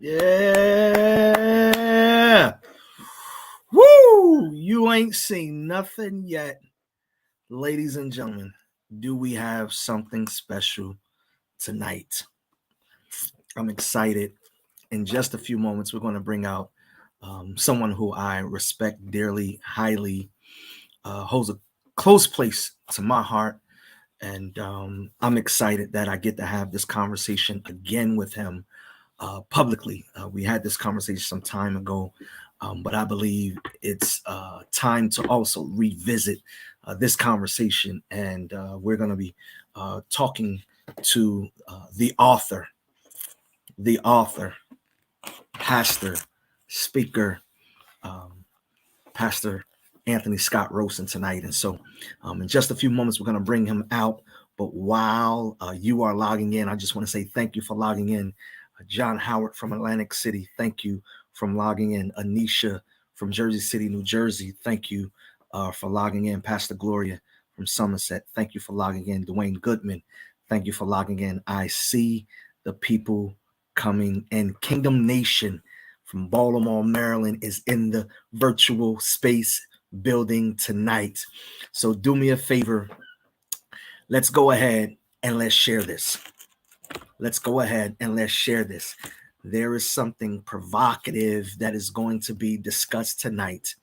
Yeah. Woo! You ain't seen nothing yet. Ladies and gentlemen, do we have something special tonight? I'm excited. In just a few moments, we're going to bring out someone who I respect dearly, highly, holds a close place to my heart. And I'm excited that I get to have this conversation again with him publicly. We had this conversation some time ago, but I believe it's time to also revisit this conversation. And we're going to be talking to the author, pastor, speaker, Pastor Anthony Scott Rowson tonight. And so in just a few moments, we're going to bring him out. But while you are logging in, I just want to say thank you for logging in. John Howard from Atlantic City, thank you for logging in. Anisha from Jersey City, New Jersey, thank you for logging in. Pastor Gloria from Somerset, thank you for logging in. Dwayne Goodman, thank you for logging in. I see the people coming in. Kingdom Nation from Baltimore, Maryland is in the virtual space building tonight. So do me a favor. Let's go ahead and let's share this. Let's go ahead and let's share this. There is something provocative that is going to be discussed tonight.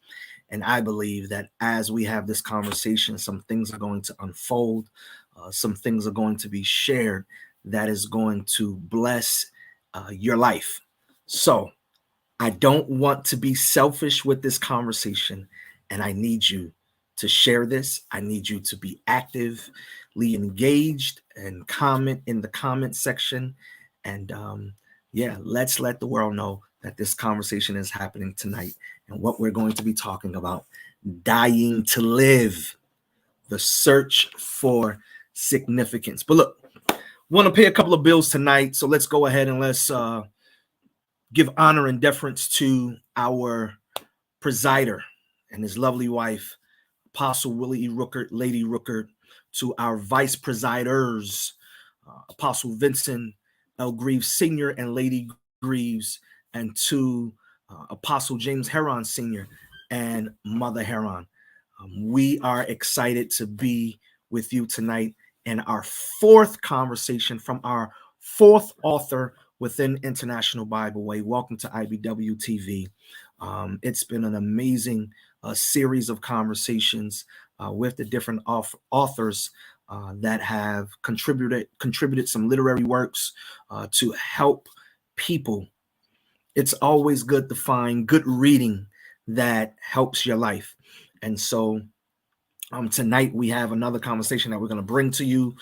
And I believe that as we have this conversation, some things are going to unfold. Some things are going to be shared that is going to bless your life. So I don't want to be selfish with this conversation, and I need you to share this. I need you to be actively engaged and comment in the comment section. And let's let the world know that this conversation is happening tonight and what we're going to be talking about: dying to live, the search for significance. But look, want to pay a couple of bills tonight, so let's go ahead and let's give honor and deference to our presider and his lovely wife, Apostle Willie E. Rookert, Lady Rookert, to our vice presiders, Apostle Vincent L. Greaves Sr. and Lady Greaves, and to Apostle James Heron Sr. and Mother Heron. We are excited to be with you tonight in our fourth conversation from our fourth author within International Bible Way. Welcome to IBW TV. It's been an amazing series of conversations with the different authors that have contributed some literary works to help people. It's always good to find good reading that helps your life. And so tonight we have another conversation that we're going to bring to you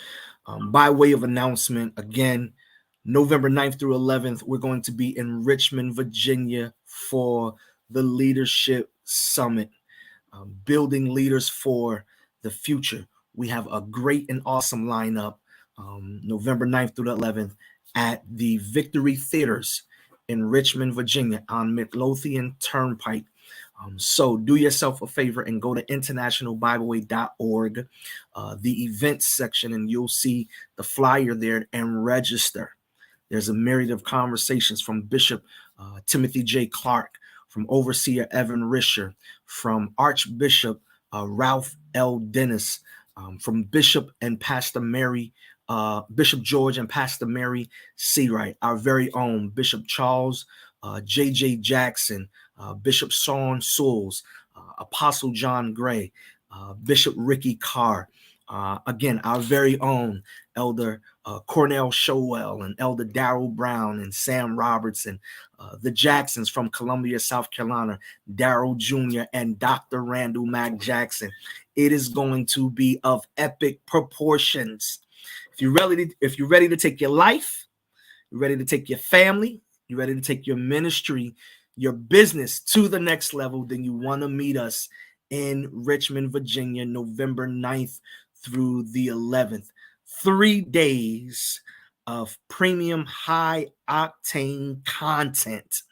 by way of announcement. Again, November 9th through 11th, we're going to be in Richmond, Virginia for the Leadership Summit, building leaders for the future. We have a great and awesome lineup November 9th through the 11th at the Victory Theaters in Richmond, Virginia on Midlothian Turnpike. So do yourself a favor and go to internationalbibleway.org, the events section, and you'll see the flyer there and register. There's a myriad of conversations from Bishop Timothy J. Clark, from Overseer Evan Risher, from Archbishop Ralph L. Dennis, from Bishop and Pastor Mary, Bishop George and Pastor Mary Seawright, our very own Bishop Charles J.J. Jackson, Bishop Sean Souls, Apostle John Gray, Bishop Ricky Carr, again, our very own Elder Cornell Showell and Elder Darrell Brown and Sam Robertson, the Jacksons from Columbia, South Carolina, Darrell Jr. and Dr. Randall Mack Jackson. It is going to be of epic proportions. If you're ready to take your life, you're ready to take your family, you're ready to take your ministry, your business to the next level, then you want to meet us in Richmond, Virginia, November 9th through the 11th. 3 days of premium high octane content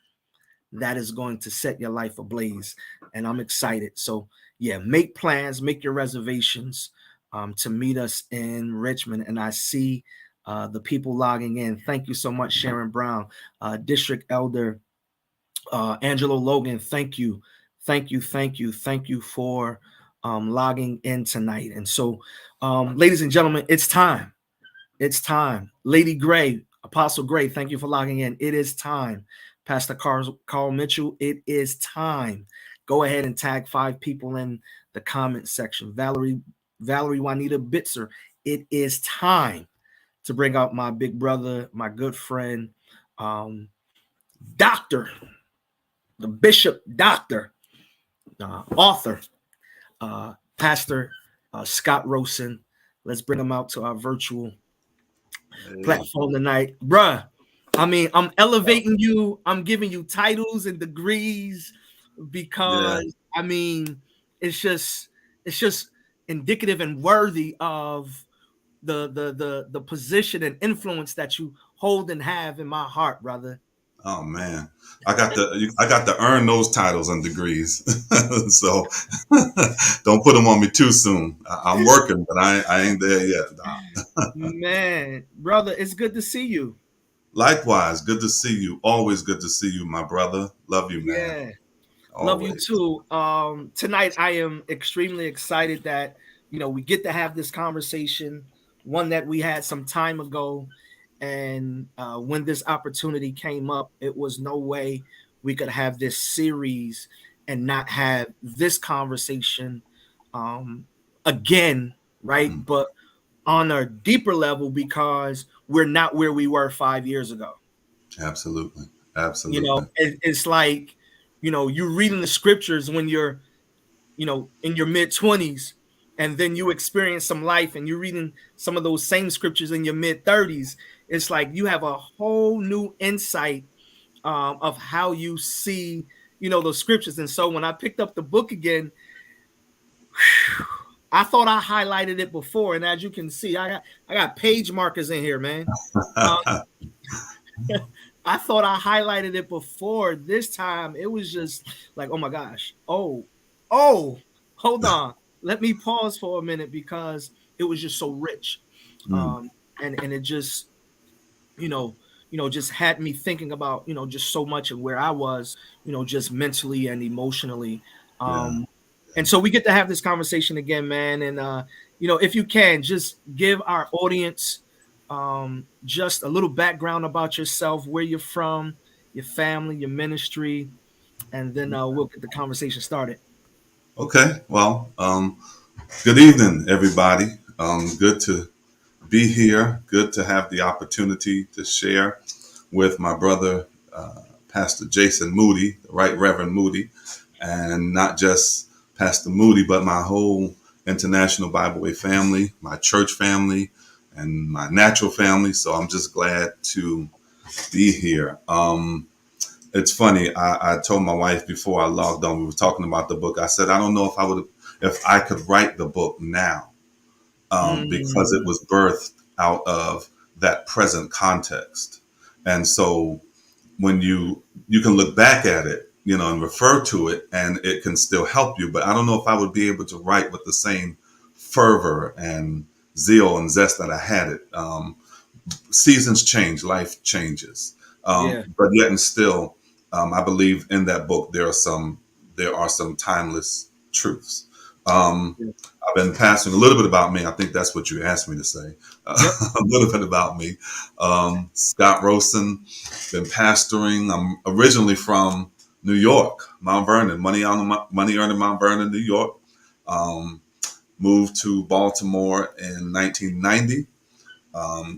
that is going to set your life ablaze. And I'm excited. So yeah, make plans, make your reservations to meet us in Richmond. And I see the people logging in. Thank you so much, Sharon Brown, District Elder Angelo Logan. Thank you, thank you for logging in tonight. And so, ladies and gentlemen, it's time. It's time. Lady Gray, Apostle Gray, thank you for logging in. It is time. Pastor Carl Mitchell, it is time. Go ahead and tag 5 people in the comment section. Valerie Juanita Bitzer, it is time to bring out my big brother, my good friend, Dr. the Bishop, Doctor, author, Pastor Scott Rowson. Let's bring him out to our virtual platform tonight. Bruh, I mean, I'm elevating you. I'm giving you titles and degrees because I mean, it's just indicative and worthy of the position and influence that you hold and have in my heart, brother. Oh man, I got to earn those titles and degrees. So don't put them on me too soon. I'm working, but I ain't there yet. Man, brother, it's good to see you. Likewise, good to see you. Always good to see you, my brother. Love you, man. Yeah. Love you Always. too. Tonight I am extremely excited that we get to have this conversation, one that we had some time ago, and when this opportunity came up, it was no way we could have this series and not have this conversation again, right? Mm, But on a deeper level because we're not where we were 5 years ago. absolutely. Absolutely. It's like you're reading the scriptures when you're in your mid-20s, and then you experience some life and you're reading some of those same scriptures in your mid-30s. It's like you have a whole new insight of how you see those scriptures. And so when I picked up the book again, I thought I highlighted it before, and as you can see, I got page markers in here, man. I thought I highlighted it before. This time it was just like, oh my gosh. Oh, hold on. Let me pause for a minute because it was just so rich. Mm, And it just, just had me thinking about, just so much of where I was, just mentally and emotionally. yeah. And so we get to have this conversation again, man. And if you can, just give our audience just a little background about yourself, where you're from, your family, your ministry, and then we'll get the conversation started. Okay. Well, good evening, everybody. Good to be here. Good to have the opportunity to share with my brother, Pastor Jason Moody, the Right Reverend Moody, and not just Pastor Moody, but my whole International Bible Way family, my church family, and my natural family. So I'm just glad to be here. It's funny. I told my wife before I logged on, we were talking about the book. I said, I don't know if I could write the book now, because it Mm, was birthed out of that present context. And so when you can look back at it, and refer to it, and it can still help you. But I don't know if I would be able to write with the same fervor and zeal and zest that I had it. Seasons change, life changes, yeah. but yet and still, I believe in that book there are some timeless truths. Um, Yeah. I've been passing a little bit about me. I think that's what you asked me to say. Yep. A little bit about me. Scott Rowson, been pastoring. I'm originally from New York, Mount Vernon, money earning Mount Vernon, New York. Um, Moved to Baltimore in 1990,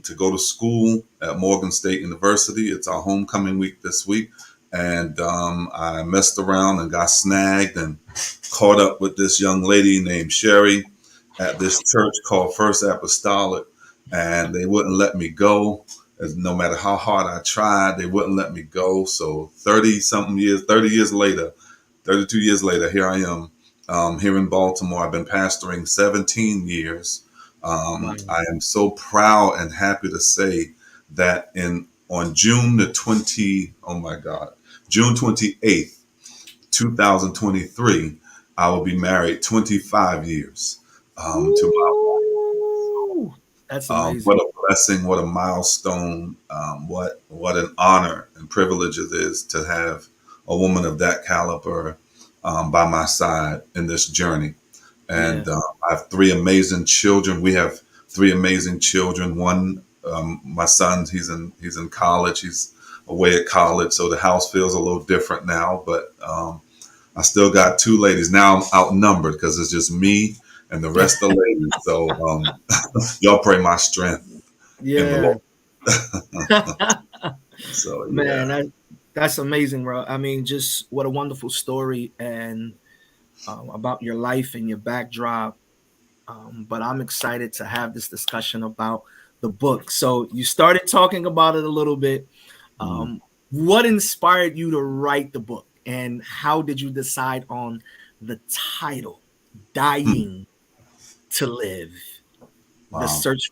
to go to school at Morgan State University. It's our homecoming week this week. And I messed around and got snagged and caught up with this young lady named Sherry at this church called First Apostolic. And they wouldn't let me go. No matter how hard I tried, they wouldn't let me go. So 30 years later, 32 years later, here I am, here in Baltimore. I've been pastoring 17 years. Wow. I am so proud and happy to say that on June the 20, oh my God, June 28th, 2023, I will be married 25 years to my wife. Ooh. That's What amazing. a blessing, what a milestone, what an honor and privilege it is to have a woman of that caliber by my side in this journey. Yeah. And I have three amazing children. We have three amazing children. One, my son, he's in college. He's away at college, so the house feels a little different now. But I still got two ladies. Now I'm outnumbered because it's just me and the rest of the ladies. So y'all pray my strength in the Yeah. Lord. So Man, yeah. that's amazing, bro. I mean, just what a wonderful story and about your life and your backdrop. But I'm excited to have this discussion about the book. So you started talking about it a little bit. Mm. What inspired you to write the book, and how did you decide on the title, Hmm. "Dying to Live: The Wow. Search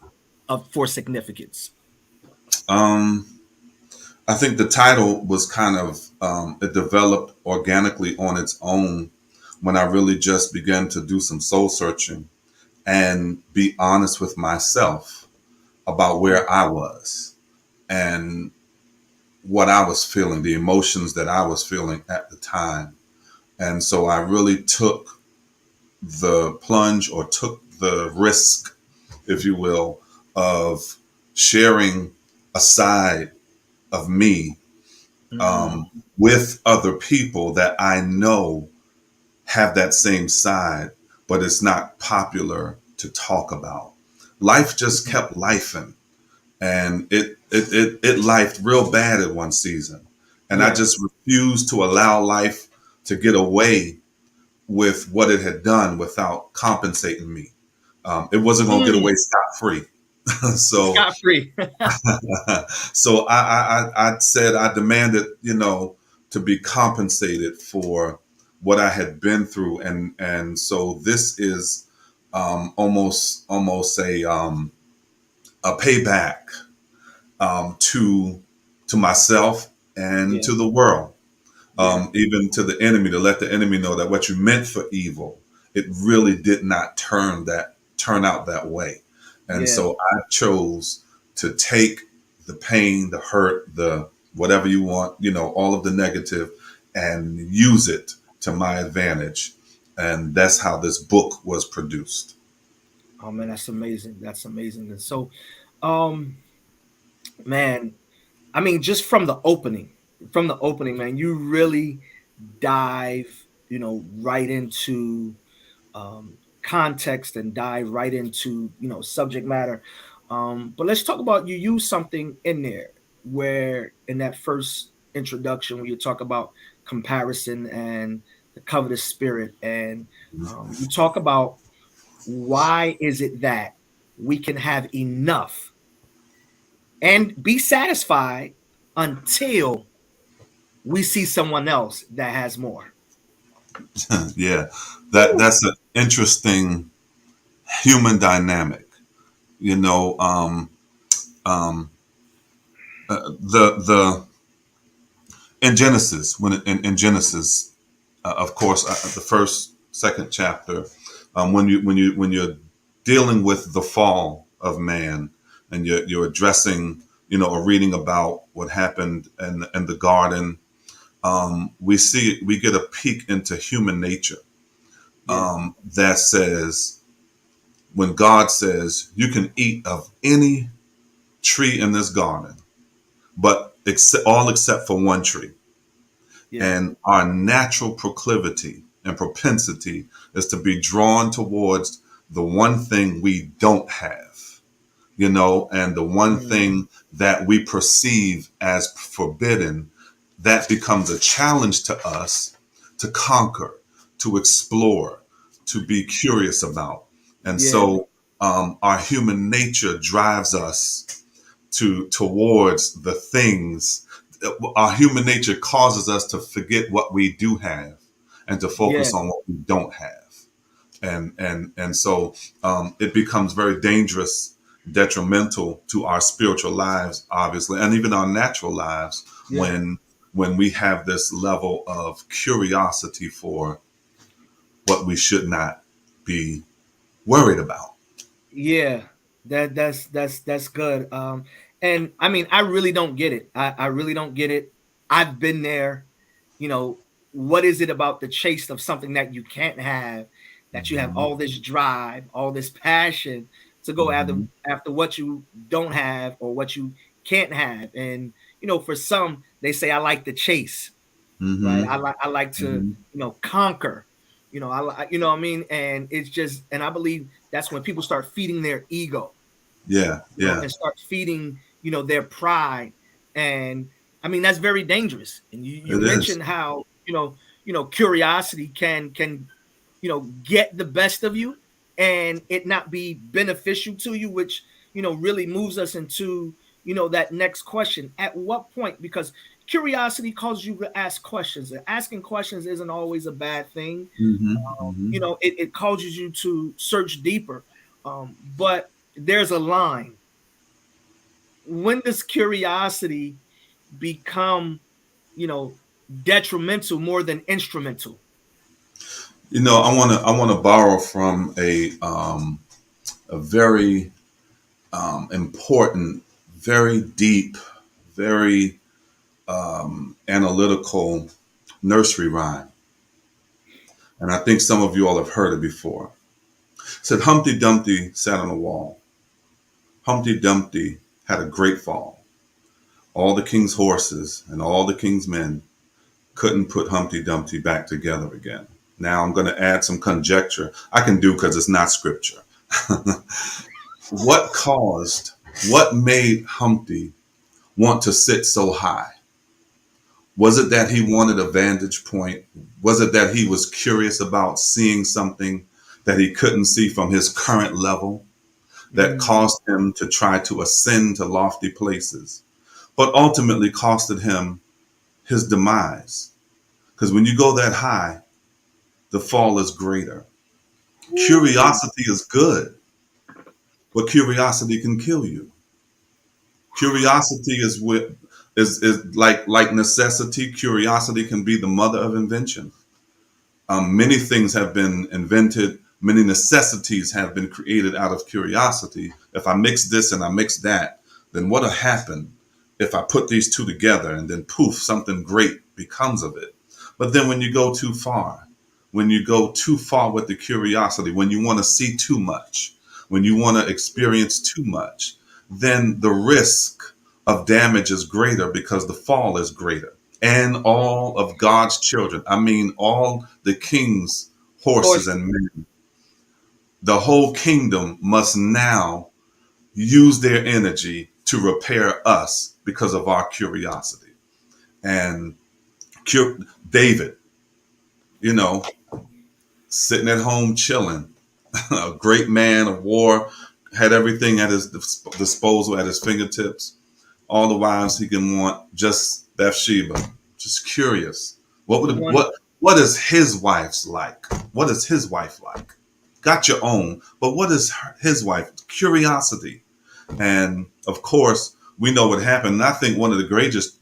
for Significance"? Um, I think the title was kind of it developed organically on its own when I really just began to do some soul searching and be honest with myself about where I was and what I was feeling, the emotions that I was feeling at the time. And so I really took the plunge or took the risk, if you will, of sharing a side of me Mm, with other people that I know have that same side, but it's not popular to talk about. Life just kept lifing, and it lifed real bad at one season, and I yeah. just refused to allow life to get away with what it had done without compensating me. It wasn't going to get Mm, away scot free. So scot free. so I said I demanded, to be compensated for what I had been through, and so this is almost a payback to myself and Yeah. to the world, Yeah. even to the enemy, to let the enemy know that what you meant for evil, it really did not turn out that way. And Yeah. so I chose to take the pain, the hurt, the whatever you want, all of the negative, and use it to my advantage. And that's how this book was produced. Oh man, that's amazing. That's amazing. And so, um, man, I mean, just from the opening, man, you really dive, right into context and dive right into, subject matter. But let's talk about, you use something in there where in that first introduction where you talk about comparison and the covetous spirit, and you talk about why is it that we can have enough and be satisfied until we see someone else that has more. Yeah, Woo. that's an interesting human dynamic. You know, um, the in Genesis, in Genesis, of course, the first, second chapter, when you're dealing with the fall of man, and you're addressing, or reading about what happened in the garden, we get a peek into human nature, Yeah. that says, when God says you can eat of any tree in this garden, but all except for one tree. Yeah. And our natural proclivity and propensity is to be drawn towards the one thing we don't have, and the one Mm, thing that we perceive as forbidden, that becomes a challenge to us to conquer, to explore, to be curious about. And yeah. so our human nature drives us towards the things. Our human nature causes us to forget what we do have and to Yeah. focus on what we don't have. And so it becomes very dangerous, detrimental to our spiritual lives, obviously, and even our natural lives, Yeah. when we have this level of curiosity for what we should not be worried about. Yeah. That's good. And I mean, I really don't get it. I really don't get it. I've been there. You know, what is it about the chase of something that you can't have, that you have Hmm. all this drive, all this passion to go Hmm. after what you don't have or what you can't have? And you know, for some, they say I like the chase, right? Hmm. I like to, Hmm. conquer. You know what I mean? And it's just, and I believe that's when people start feeding their ego, Yeah, yeah, and start feeding, their pride. And I mean, that's very dangerous. And you it is. mentioned how, curiosity can, get the best of you and it not be beneficial to you, which, really moves us into, that next question. At what point? Because curiosity causes you to ask questions, and asking questions isn't always a bad thing. Hmm. Hmm. It causes you to search deeper. But there's a line. When does curiosity become, you know, detrimental more than instrumental? I want to borrow from a very important, very deep, very analytical nursery rhyme, and I think some of you all have heard it before. It said Humpty Dumpty sat on a wall. Humpty Dumpty had a great fall. All the king's horses and all the king's men couldn't put Humpty Dumpty back together again. Now I'm going to add some conjecture. I can do because it's not scripture. What caused, what made Humpty want to sit so high? Was it that he wanted a vantage point? Was it that he was curious about seeing something that he couldn't see from his current level that Mm, caused him to try to ascend to lofty places, but ultimately costed him his demise? Because when you go that high, the fall is greater. ooh, Curiosity is good, but curiosity can kill you. Curiosity is like necessity. Curiosity can be the mother of invention. Many things have been invented. Many necessities have been created out of curiosity. If I mix this and I mix that, then what'll happen if I put these two together and then poof, something great becomes of it. But then when you go too far with the curiosity, when you want to see too much, when you want to experience too much, then the risk of damage is greater because the fall is greater. And all of God's children, I mean, all the king's horses horses. and men, the whole kingdom must now use their energy to repair us because of our curiosity. And David, you know, sitting at home chilling, a great man of war, had everything at his disposal, at his fingertips, all the wives he can want, just Bathsheba, just curious. The one What is his wife's like? What is his wife like? Got your own, but what is his wife? Curiosity. And of course, we know what happened. And I think one of the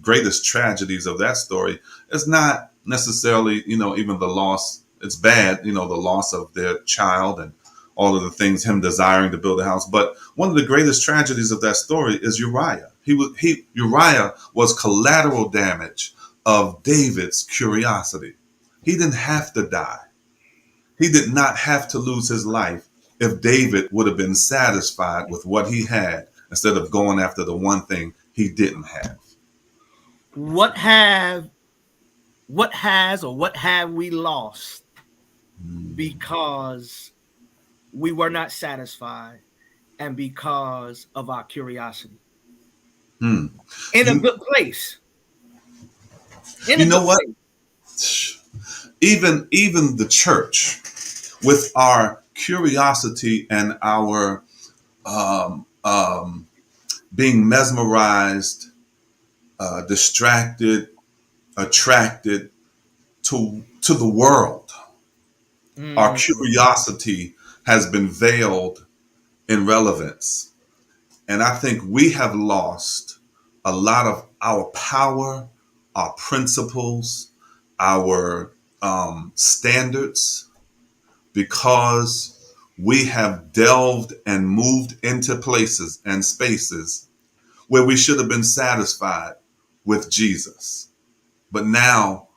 greatest tragedies of that story is not necessarily, even the loss. It's bad, the loss of their child and all of the things, him desiring to build a house. But one of the greatest tragedies of that story is Uriah. Uriah was collateral damage of David's curiosity. He didn't have to die. He did not have to lose his life if David would have been satisfied with what he had instead of going after the one thing he didn't have. what have what has or what have we lost because we were not satisfied and because of our curiosity? Hmm. In a You, good place. In you a know good what? place. Even the church, with our curiosity and our being mesmerized, distracted, attracted to the world, our Mm, curiosity has been veiled in relevance. And I think we have lost a lot of our power, our principles, our standards because we have delved and moved into places and spaces where we should have been satisfied with Jesus. But now,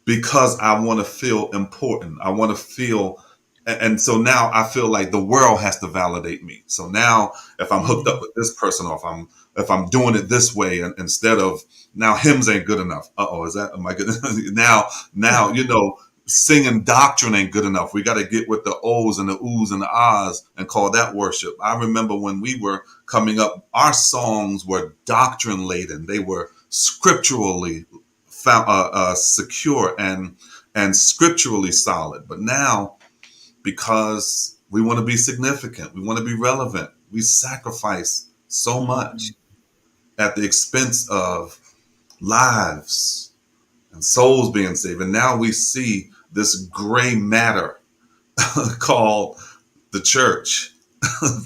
because I want to feel important, I want to feel, and so now I feel like the world has to validate me. So now, if I'm hooked up with this person, or if I'm doing it this way, and instead of, now hymns ain't good enough. Is that, am I good? now singing doctrine ain't good enough. We got to get with the O's and the oohs and the ahs and call that worship. I remember when we were coming up, our songs were doctrine laden. They were scripturally secure and scripturally solid. But now, because we want to be significant, we want to be relevant, we sacrifice so much at the expense of lives and souls being saved. And now we see this gray matter called the church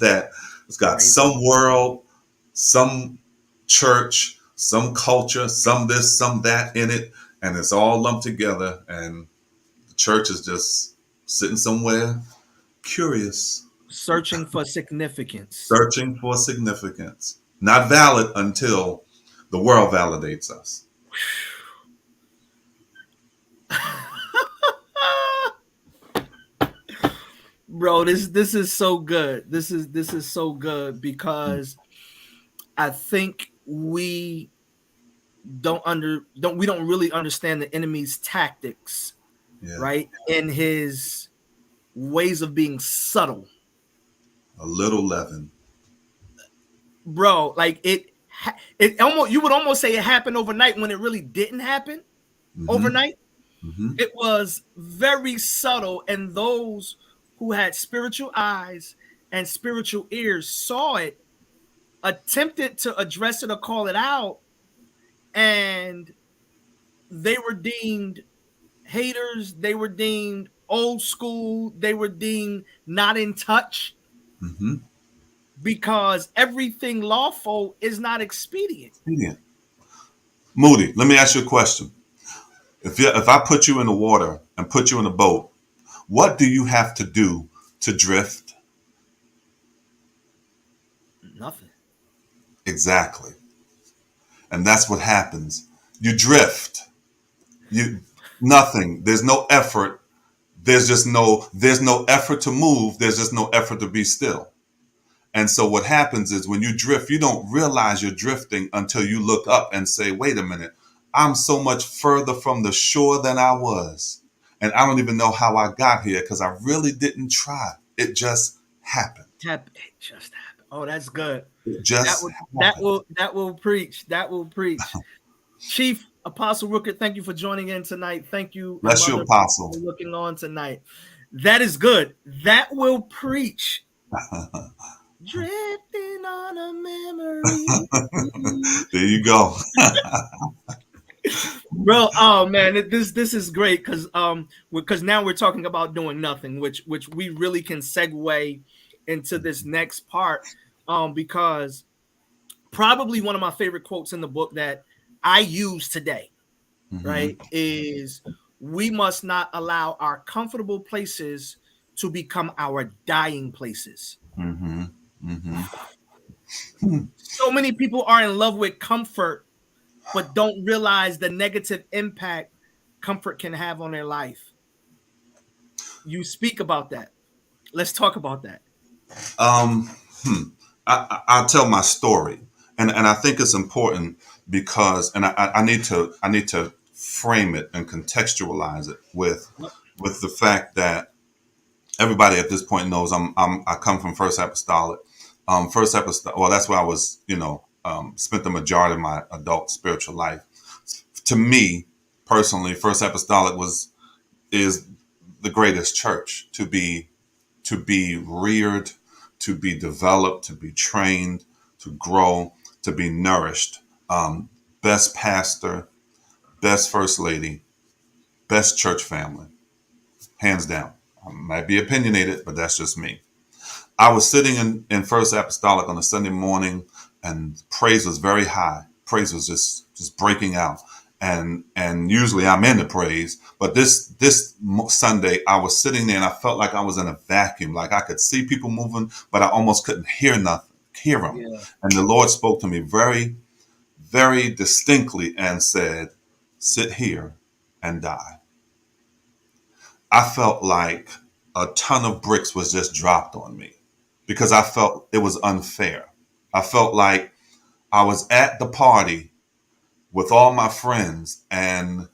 that has got some world, some church, some culture, some this, some that in it, and it's all lumped together. And the church is just sitting somewhere curious, Searching for significance. searching for significance. Not valid until the world validates us. Bro, this is so good. This is so good because I think we don't really understand the enemy's tactics, right? In his ways of being subtle. A little leaven. Bro, like it almost, you would almost say it happened overnight when it really didn't happen overnight. It was very subtle, and those who had spiritual eyes and spiritual ears saw it, attempted to address it or call it out, and they were deemed haters, they were deemed old school, they were deemed not in touch, because everything lawful is not expedient. Moody, let me ask you a question. If I put you in the water and put you in a boat, what do you have to do to drift? Nothing. Exactly. And that's what happens. You drift. Nothing. There's no effort. There's no effort to move. There's just no effort to be still. And so what happens is when you drift, you don't realize you're drifting until you look up and say, wait a minute, I'm so much further from the shore than I was. And I don't even know how I got here because I really didn't try. It just happened. It just happened. Oh, that's good. That will preach. That will preach. Chief Apostle Rooker, thank you for joining in tonight. Thank you. Bless you, Apostle. For looking on tonight. That is good. That will preach. Drifting on a memory. There you go. Bro, oh man, this is great because now we're talking about doing nothing, which we really can segue into this next part, because probably one of my favorite quotes in the book that I use today, right, is we must not allow our comfortable places to become our dying places. So many people are in love with comfort, but don't realize the negative impact comfort can have on their life. You speak about that. Let's talk about that. I'll tell my story, and I think it's important because, and I need to frame it and contextualize it with the fact that everybody at this point knows I come from First Apostolic. Well, that's where I was, spent the majority of my adult spiritual life. To me, personally, First Apostolic is the greatest church to be reared, to be developed, to be trained, to grow, to be nourished. Best pastor, best first lady, best church family, hands down. I might be opinionated, but that's just me. I was sitting in First Apostolic on a Sunday morning, and praise was very high. Praise was just breaking out. and usually I'm in the praise. But this Sunday, I was sitting there and I felt like I was in a vacuum. Like I could see people moving, but I almost couldn't hear them. Yeah. And the Lord spoke to me very, very distinctly and said, "Sit here and die." I felt like a ton of bricks was just dropped on me because I felt it was unfair. I felt like I was at the party with all my friends, and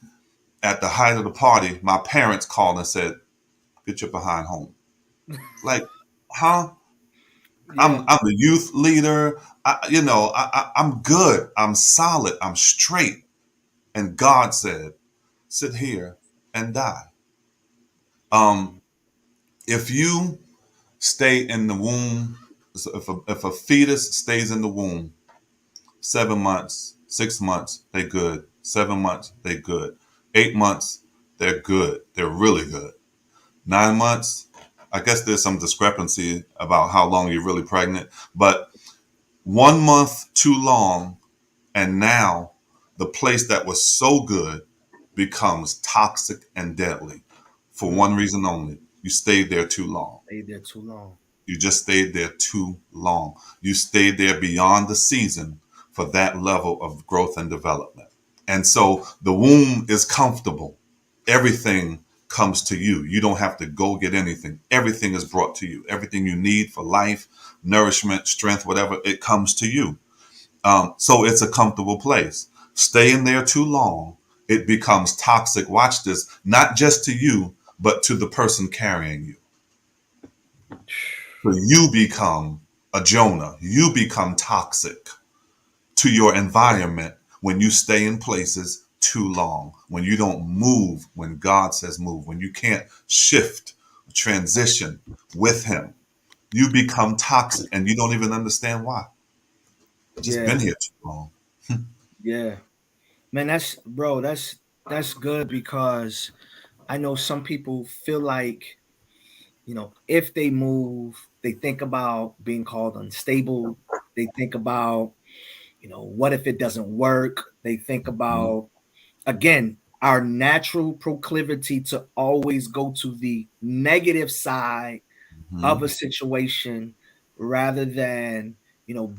at the height of the party, my parents called and said, "Get your behind home." Like, huh? Yeah. I'm the youth leader. I'm good. I'm solid. I'm straight. And God said, "Sit here and die." Um, if you stay in the womb, so if a fetus stays in the womb 7 months, 6 months, they good. 7 months, they good. 8 months, they're good. They're really good. 9 months, I guess there's some discrepancy about how long you're really pregnant, but 1 month too long, and now the place that was so good becomes toxic and deadly for Mm. one reason only. You stayed there too long. Stayed there too long. You just stayed there too long. You stayed there beyond the season for that level of growth and development. And so the womb is comfortable. Everything comes to you. You don't have to go get anything. Everything is brought to you. Everything you need for life, nourishment, strength, whatever, it comes to you. So it's a comfortable place. Staying there too long, it becomes toxic. Watch this, not just to you, but to the person carrying you. So you become a Jonah. You become toxic to your environment when you stay in places too long, when you don't move when God says move, when you can't shift, transition with Him. You become toxic and you don't even understand why. Just been Yeah. here too long. Yeah. Man, that's good because I know some people feel like, if they move, they think about being called unstable. They think about, what if it doesn't work? They think Mhm, about, again, our natural proclivity to always go to the negative side of mhm, a situation rather than,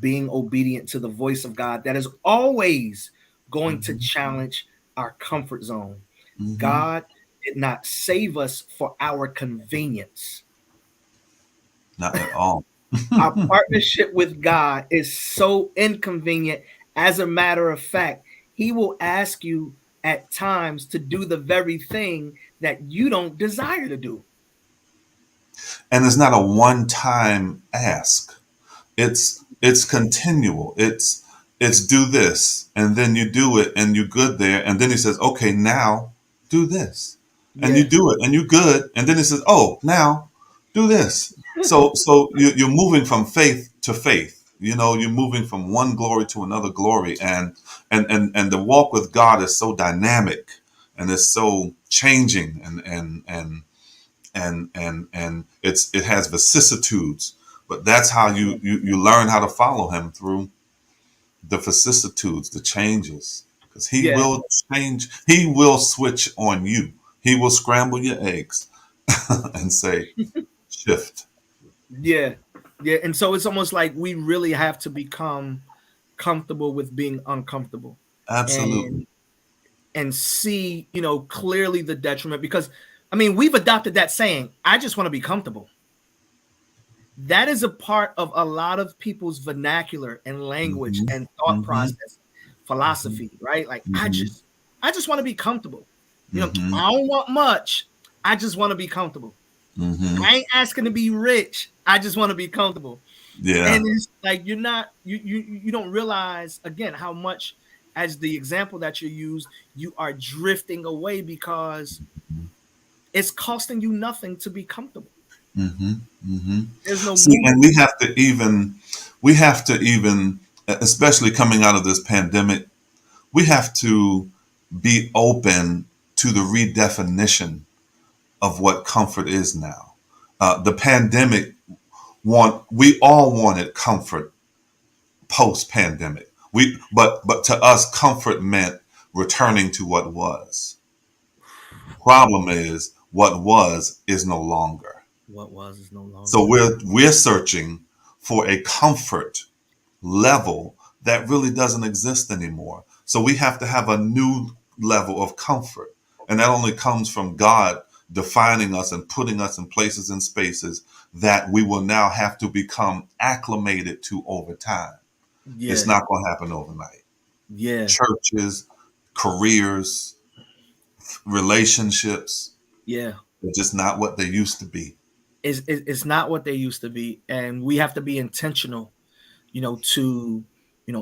being obedient to the voice of God that is always going to mhm, challenge our comfort zone. mhm. God did not save us for our convenience. Not at all. Our partnership with God is so inconvenient. As a matter of fact, He will ask you at times to do the very thing that you don't desire to do. And it's not a one-time ask. It's continual. It's do this, and then you do it, and you're good there, and then he says, "Okay, now do this," and you Yeah, do it, and you're good, and then he says, "Oh, now do this." So you're moving from faith to faith. You're moving from one glory to another glory, and the walk with God is so dynamic, and it's so changing, and it has vicissitudes, but that's how you learn how to follow him through the vicissitudes, the changes, because he yeah, will change. He will switch on you. He will scramble your eggs and say shift. yeah, yeah. And so it's almost like we really have to become comfortable with being uncomfortable Absolutely. and see, clearly the detriment because I mean, we've adopted that saying, I just want to be comfortable. That is a part of a lot of people's vernacular and language Hmm. and thought Hmm. process, philosophy, right? Like Hmm. I just want to be comfortable. Hmm. I don't want much. I just want to be comfortable. Hmm. I ain't asking to be rich. I just want to be comfortable. And Yeah. it's like you're not you don't realize again how much as the example that you use, you are drifting away because it's costing you nothing to be comfortable. Hmm. Hmm. There's no See, and movement. we have to even, especially coming out of this pandemic, we have to be open to the redefinition of what comfort is now. The pandemic we all wanted comfort post pandemic. But to us, comfort meant returning to what was. Problem is, what was is no longer. What was is no So longer. we're searching for a comfort level that really doesn't exist anymore. So we have to have a new level of comfort. And that only comes from God defining us and putting us in places and spaces that we will now have to become acclimated to over time. It's Yeah, not going to happen overnight. yeah, Churches, careers, relationships, yeah. they're just not what they used to be. It's not what they used to be, and we have to be intentional, to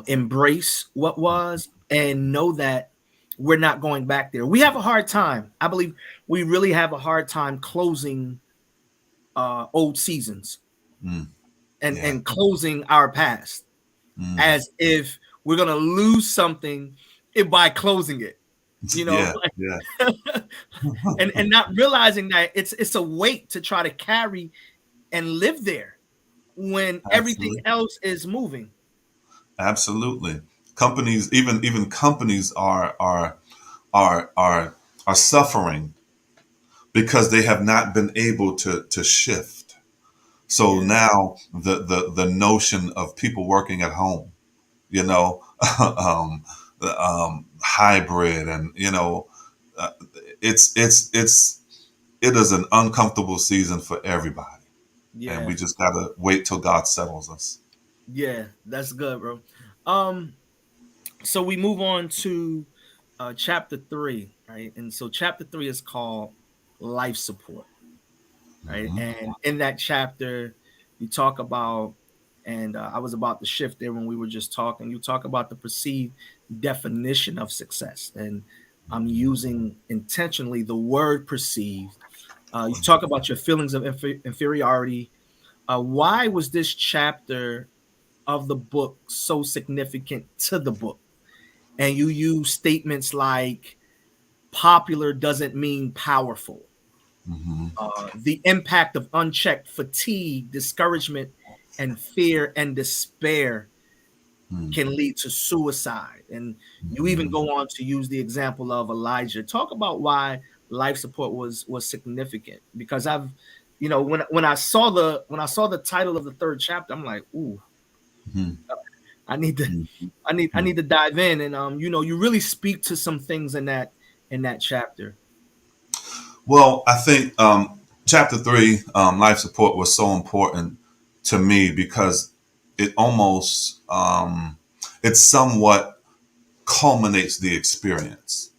embrace what was and know that we're not going back there. We have a hard time. I believe we really have a hard time closing old seasons Mm, and yeah. closing our past, Mm, as if we're gonna lose something by closing it. yeah. Like, Yeah. and not realizing that it's a weight to try to carry and live there when everything Absolutely. else is moving. Absolutely. Companies, even companies are suffering because they have not been able to shift. So Yeah, now the notion of people working at home, you know, um, hybrid, and uh, it is an uncomfortable season for everybody, and yeah, we just gotta wait till God settles us. yeah. That's good, bro. Um, so we move on to chapter 3, right? And so chapter 3 is called life support, right? Hmm. And in that chapter, you talk about, and I was about to shift there when we were just talking. You talk about the perceived definition of success, and I'm using intentionally the word perceived. You talk about your feelings of inferiority. Why was this chapter of the book so significant to the book? And you use statements like popular doesn't mean powerful. Hmm. The impact of unchecked fatigue, discouragement, and fear and despair can lead to suicide. And you even Hmm. go on to use the example of Elijah. Talk about why life support was significant. Because I've, when I saw the title of the third chapter, I'm like, ooh, Hmm. I need to I Hmm. need to dive in. And you really speak to some things in that chapter. Well, I think chapter three, life support, was so important to me because it almost it somewhat culminates the experience,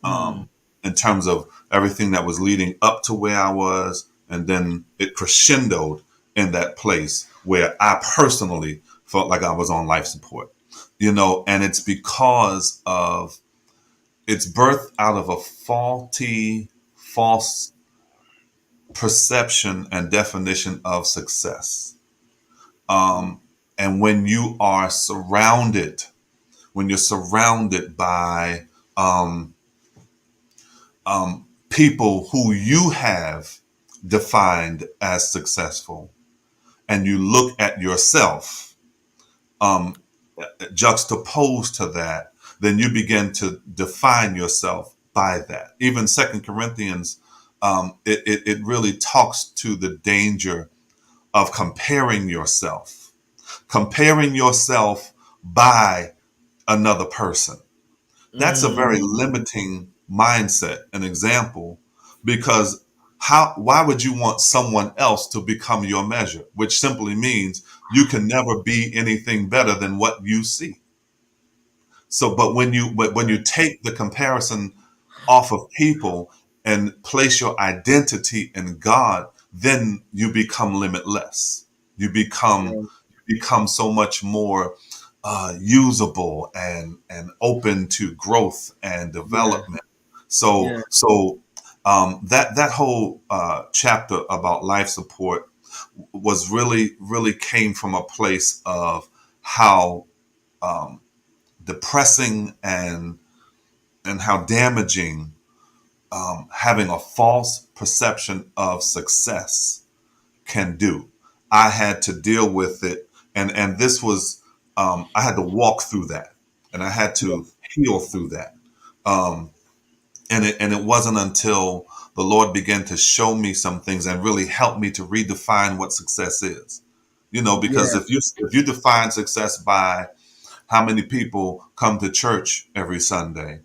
Mm, in terms of everything that was leading up to where I was, and then it crescendoed in that place where I personally felt like I was on life support. And it's because of its birth out of a false perception and definition of success. mm, And when you're surrounded by people who you have defined as successful, and you look at yourself juxtaposed to that, then you begin to define yourself by that. Even Second Corinthians, it really talks to the danger of comparing yourself by another person. That's a very mm, limiting mindset and example, because why would you want someone else to become your measure, which simply means you can never be anything better than what you see. So but when you take the comparison off of people and place your identity in God, then you become limitless. You become yeah, you become so much more usable and open to growth and yeah, development. So yeah, so that whole chapter about life support was really came from a place of how depressing and how damaging having a false perception of success can do. I had to deal with it, and this was I had to walk through that, and I had yeah, to heal through that, Um, and it wasn't until the Lord began to show me some things and really help me to redefine what success is. Because Yeah. if you define success by how many people come to church every Sunday,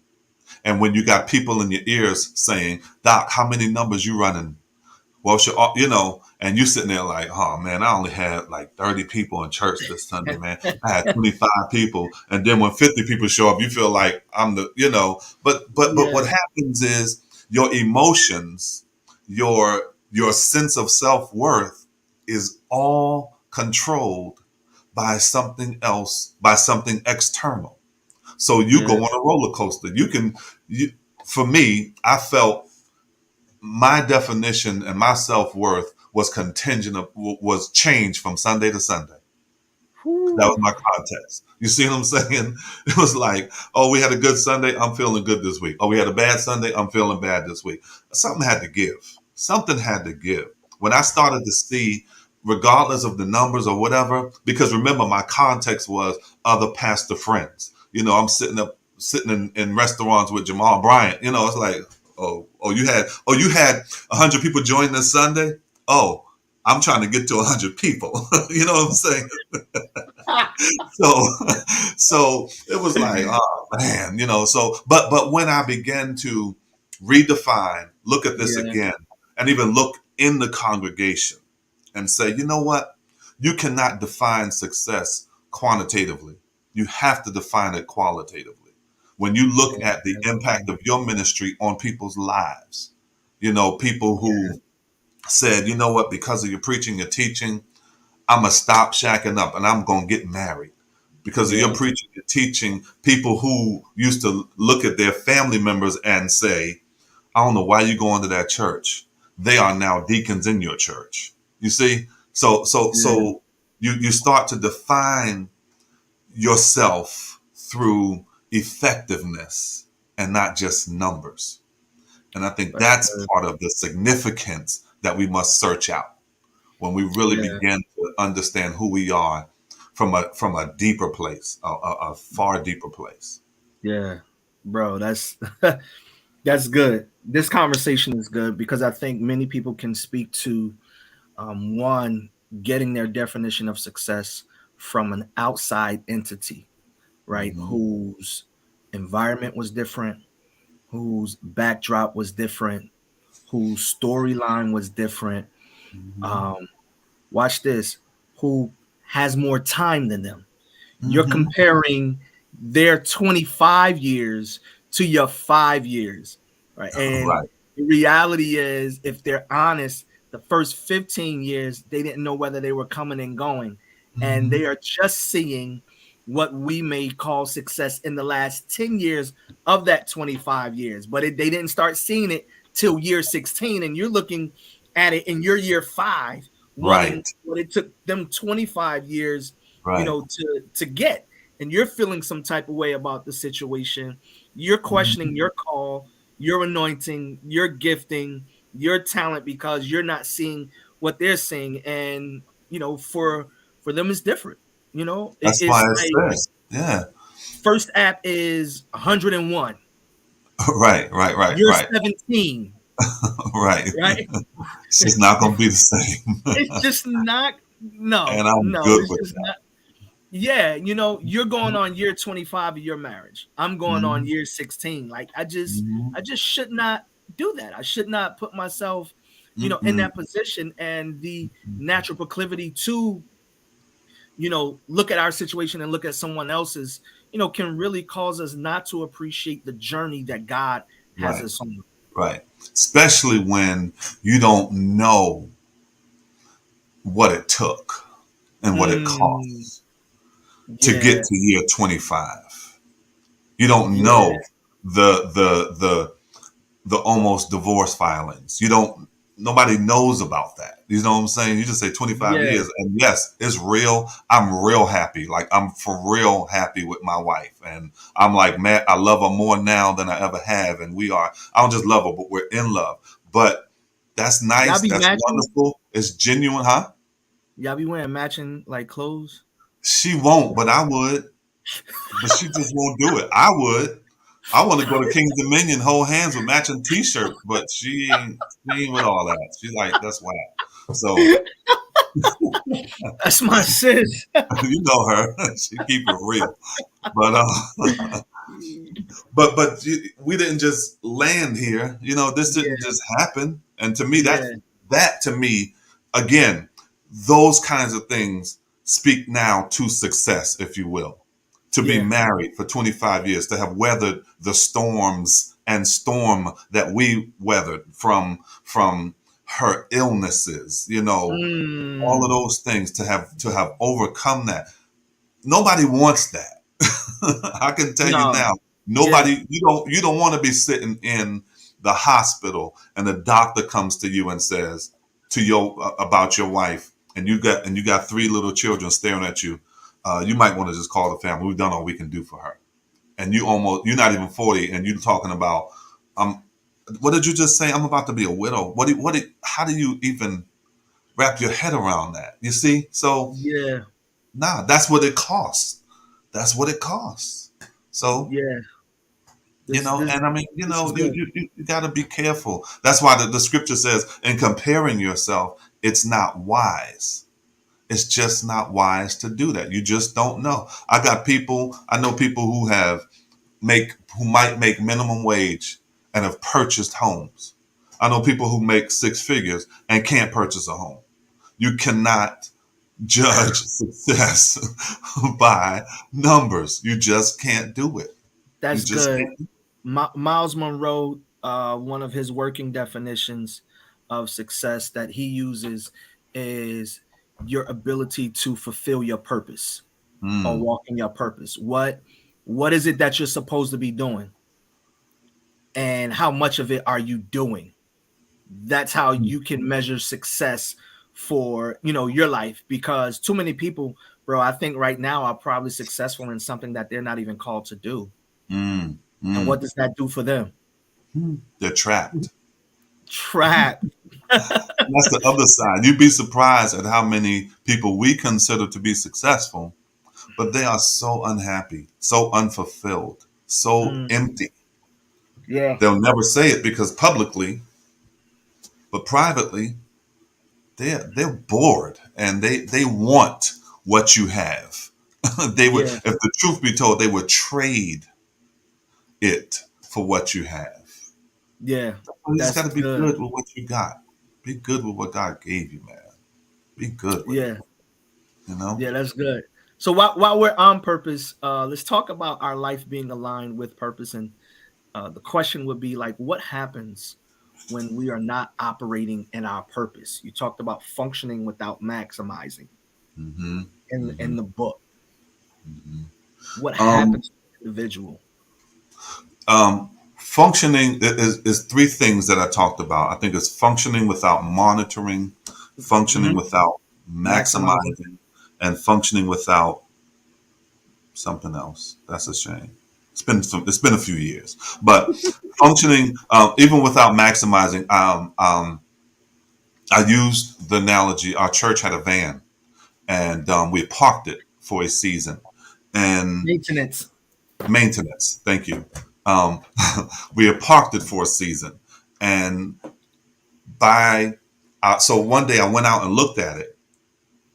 and when you got people in your ears saying, "Doc, how many numbers you running?" Well, and you sitting there like, oh man, I only had like 30 people in church this Sunday, man. I had 25 people. And then when 50 people show up, you feel like I'm but what Yeah. happens is your emotions, your sense of self-worth is all controlled by something else, by something external. So you go Yeah. on a roller coaster. For me, I felt my definition and my self-worth was was changed from Sunday to Sunday. That Whew. was my context. You see what I'm saying? It was like, oh, we had a good Sunday, I'm feeling good this week. Oh, we had a bad Sunday, I'm feeling bad this week. Something had to give. Something had to give. When I started to see, regardless of the numbers or whatever, because remember, my context was other pastor friends. I'm sitting in restaurants with Jamal Bryant. It's like, you had 100 people join this Sunday. Oh, I'm trying to get to 100 people. You know what I'm saying? So so it was like, oh man, but when I began to redefine, look at this Yeah. again, and even look in the congregation and say, you know what? You cannot define success quantitatively. You have to define it qualitatively. When you look Yeah. at the impact of your ministry on people's lives, people Yeah. who said, you know what, because of your preaching, your teaching, I'm gonna stop shacking up and I'm gonna get married. Because of your Yeah. preaching and teaching, people who used to look at their family members and say, I don't know why you go into that church. They are now deacons in your church. You see? Yeah. So you start to define yourself through effectiveness and not just numbers. And I think That's that's good. part of the significance that we must search out when we really Yeah. begin to understand who we are from a deeper place, a far deeper place. Yeah. Bro, that's that's good. This conversation is good because I think many people can speak to one getting their definition of success from an outside entity, right? Hmm. Whose environment was different, whose backdrop was different, whose storyline was different. Hmm. Um, Watch this, who has more time than them. You're Hmm. comparing their 25 years to your 5 years, right? And Right. the reality is, if they're honest, the first 15 years, they didn't know whether they were coming and going. And Hmm. they are just seeing what we may call success in the last 10 years of that 25 years. But they didn't start seeing it till year 16. And you're looking at it in your year 5, wanting Right. what it took them 25 years, Right. to get. And you're feeling some type of way about the situation. You're questioning Mhm. your call, your anointing, your gifting, your talent, because you're not seeing what they're seeing. And for them it's different. That's It's why it like says, yeah. first app is 101, Right. Right. Right. you're Right. 17, Right. right? It's just not going to be the same. It's just not. No, And I'm no, good it's with just that. not. Yeah, you're going on year 25 of your marriage. I'm going on Hmm. year 16. Like Hmm. I just should not do that. I should not put myself, in Mm-mm. that position. And the natural proclivity to, look at our situation and look at someone else's, can really cause us not to appreciate the journey that God has Right. us on. Right. Especially when you don't know what it took and what it Mm, costs to get yeah, to year 25. You don't yeah, know the almost divorce filings. You don't Nobody knows about that. You know what I'm saying? You just say 25 yeah. years and yes, it's real. I'm real happy. Like I'm for real happy with my wife. And I'm like, man, I love her more now than I ever have. And I don't just love her, but we're in love. But that's Y'all nice. be That's matching. wonderful. It's genuine, huh? Y'all be wearing matching like clothes. She won't, but I would. But she just won't do it. I would. I want to go to King's Dominion, hold hands with matching T-shirts, but she ain't with all that. She's like, that's whack. So That's my sis. you know her, she keep it real. But we didn't just land here. This didn't Yeah, just happen. And to me, yeah, that to me, again, those kinds of things speak now to success, if you will. To be yeah. married for 25 years, to have weathered the storms and storm that we weathered from her illnesses, all of Mm, those things, to have overcome that. Nobody wants that. I can tell you no, now, yeah, nobody, you don't want to be sitting in the hospital and the doctor comes to you and says to your about your wife, and you got three little children staring at you. You might want to just call the family. We've done all we can do for her. And you're not even 40 and you're talking about, um what did you just say? I'm about to be a widow. How do you even wrap your head around that? You see? So yeah. nah, that's what it costs. That's what it costs. So, Yeah, this and I mean, this is good. you got to be careful. That's why the scripture says, in comparing yourself, it's not wise. It's just not wise to do that. You just don't know. I know people who might make minimum wage and have purchased homes. I know people who make six figures and can't purchase a home. You cannot judge success by numbers. You just can't do it. You That's just good. can't. Miles Monroe, one of his working definitions of success that he uses is your ability to fulfill your purpose or Mm, walk in your purpose. What is it that you're supposed to be doing, and how much of it are you doing? That's how you can measure success for your life, because too many people, bro, I think right now are probably successful in something that they're not even called to do. mm, And what mm. does that do for them? They're trapped. Trap. That's the other side. You'd be surprised at how many people we consider to be successful, but they are so unhappy, so unfulfilled, so Mm, empty. yeah, They'll never say it because publicly, but privately, they're bored and they want what you have. They would, yeah, if the truth be told, they would trade it for what you have. yeah. You just got That's to be good. good with what you got. Be good with what God gave you, man. Be good with it. Yeah, You know. yeah, that's good. So while we're on purpose, let's talk about our life being aligned with purpose. And the question would be like, what happens when we are not operating in our purpose? You talked about functioning without maximizing hmm in hmm the book. hmm What Um, happens to the individual? functioning is three things that I talked about. I think it's functioning without monitoring, functioning Hmm. without Maximizing. maximizing, and functioning without something else. That's a shame. It's been a few years, but functioning even without maximizing. I used the analogy. Our church had a van, and we parked it for a season, and Maintenance. maintenance. Thank you. Um, we had parked it for a season, and by so one day I went out and looked at it.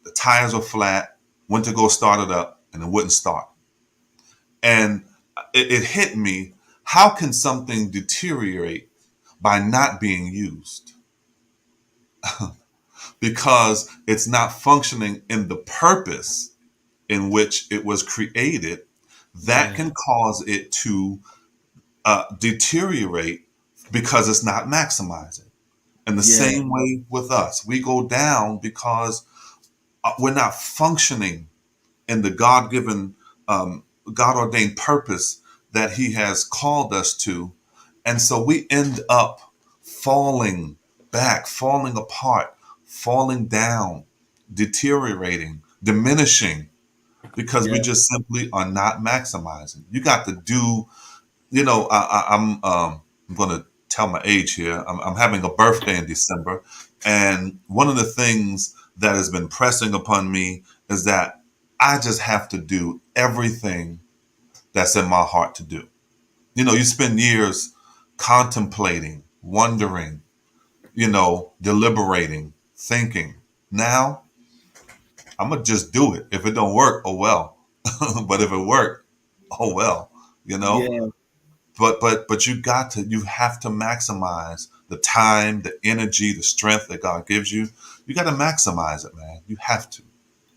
The tires were flat. Went to go start it up, and it wouldn't start. And it hit me. How can something deteriorate by not being used? Because it's not functioning in the purpose in which it was created. That Yeah, can cause it to deteriorate because it's not maximizing. And the yeah, same way with us, we go down because we're not functioning in the God given, God ordained purpose that He has called us to. And so we end up falling back, falling apart, falling down, deteriorating, diminishing because we yeah. just simply are not maximizing. You got to do, I'm going to tell my age here. I'm having a birthday in December. And one of the things that has been pressing upon me is that I just have to do everything that's in my heart to do. You spend years contemplating, wondering, deliberating, thinking. Now, I'm gonna just do it. If it don't work, oh well. But if it worked, oh well. You know. Yeah, But you have to maximize the time, the energy, the strength that God gives you. You got to maximize it, man. You have to.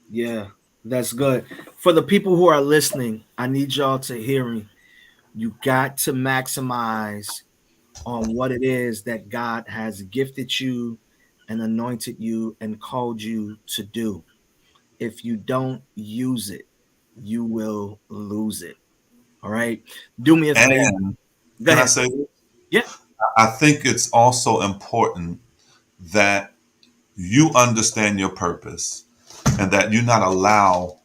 yeah, that's good. For the people who are listening, I need y'all to hear me. You got to maximize on what it is that God has gifted you and anointed you and called you to do. If you don't use it, you will lose it. All right. Do me a favor. And Go can I ahead. say this? Yeah. I think it's also important that you understand your purpose and that you not allow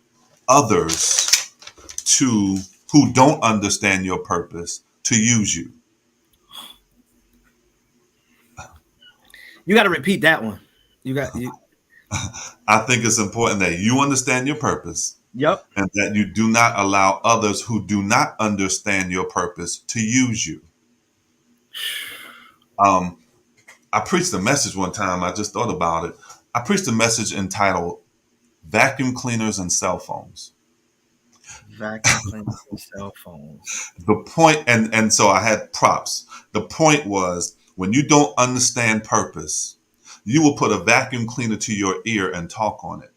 others to who don't understand your purpose to use you. You got to repeat that one. You got you. I think it's important that you understand your purpose Yep. and that you do not allow others who do not understand your purpose to use you. Um, I preached a message one time. I just thought about it. I preached a message entitled Vacuum Cleaners and Cell Phones. Vacuum cleaners and cell phones. The point, and so I had props. The point was when you don't understand purpose, you will put a vacuum cleaner to your ear and talk on it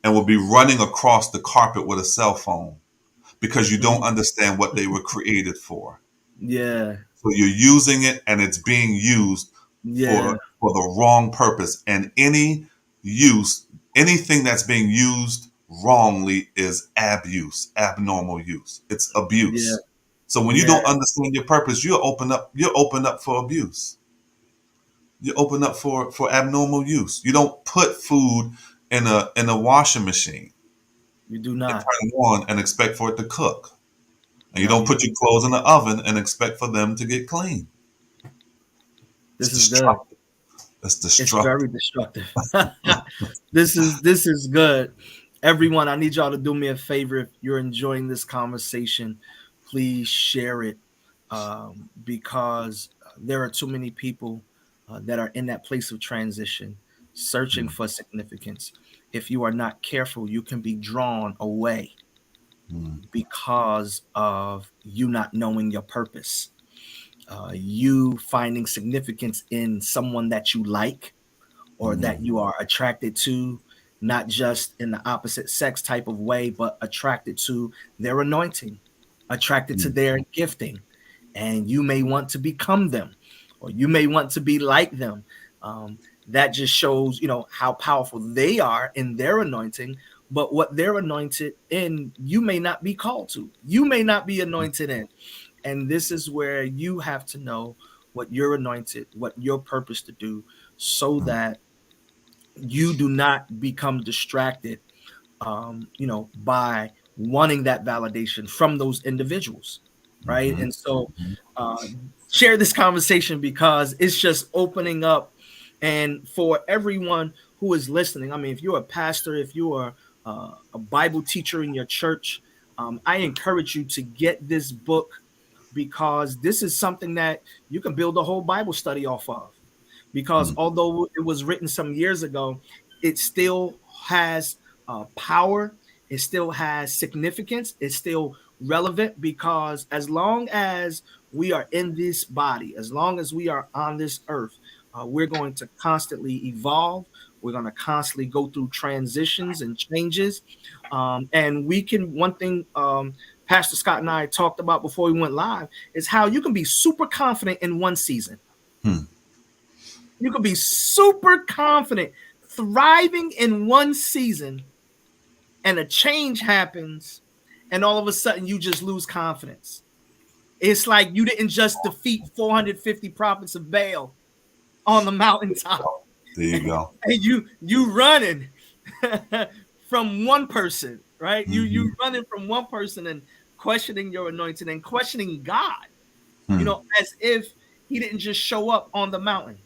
and will be running across the carpet with a cell phone because you don't Mhm. understand what they were created for. Yeah. So you're using it and it's being used Yeah. for the wrong purpose. And use, anything that's being used wrongly is abuse, abnormal use. It's Yeah. abuse. So when you Yeah. don't understand your purpose, you're open up for abuse. You open up for abnormal use. You don't put food in a washing machine You do and not. turn it on and expect for it to cook. And you No, don't you put do. your clothes in the oven and expect for them to get clean. It's This is good. destructive. It's It's destructive. very destructive. This is good. Everyone, I need y'all to do me a favor. If you're enjoying this conversation, please share it, because there are too many people that are in that place of transition, searching Mm, for significance. If you are not careful, you can be drawn away mm, because of you not knowing your purpose. You finding significance in someone that you like or that mm, you are attracted to, not just in the opposite sex type of way, but attracted to their anointing, attracted to mm, their gifting. And you may want to become them, or you may want to be like them. Um, that just shows, how powerful they are in their anointing. But what they're anointed in, you may not be called to. You may not be anointed in. And this is where you have to know what you're anointed, what your purpose to do, so mm, that you do not become distracted, by wanting that validation from those individuals, right? mhm, And so, mhm, uh, share this conversation because it's just opening up, and for everyone who is listening. I mean, if you're a pastor, if you are a Bible teacher in your church, I encourage you to get this book because this is something that you can build a whole Bible study off of, because mm, although it was written some years ago, it still has power. It still has significance. It's still relevant because as long as we are in this body, as long as we are on this earth, we're going to constantly evolve. We're going to constantly go through transitions and changes. And we can, one thing Pastor Scott and I talked about before we went live is how you can be super confident in one season. mm. You could be super confident, thriving in one season, and a change happens, and all of a sudden you just lose confidence. It's like you didn't just defeat 450 prophets of Baal on the mountaintop, There you go. and you running from one person, right? You Mhm, running from one person and questioning your anointing and questioning God, mm, as if He didn't just show up on the mountain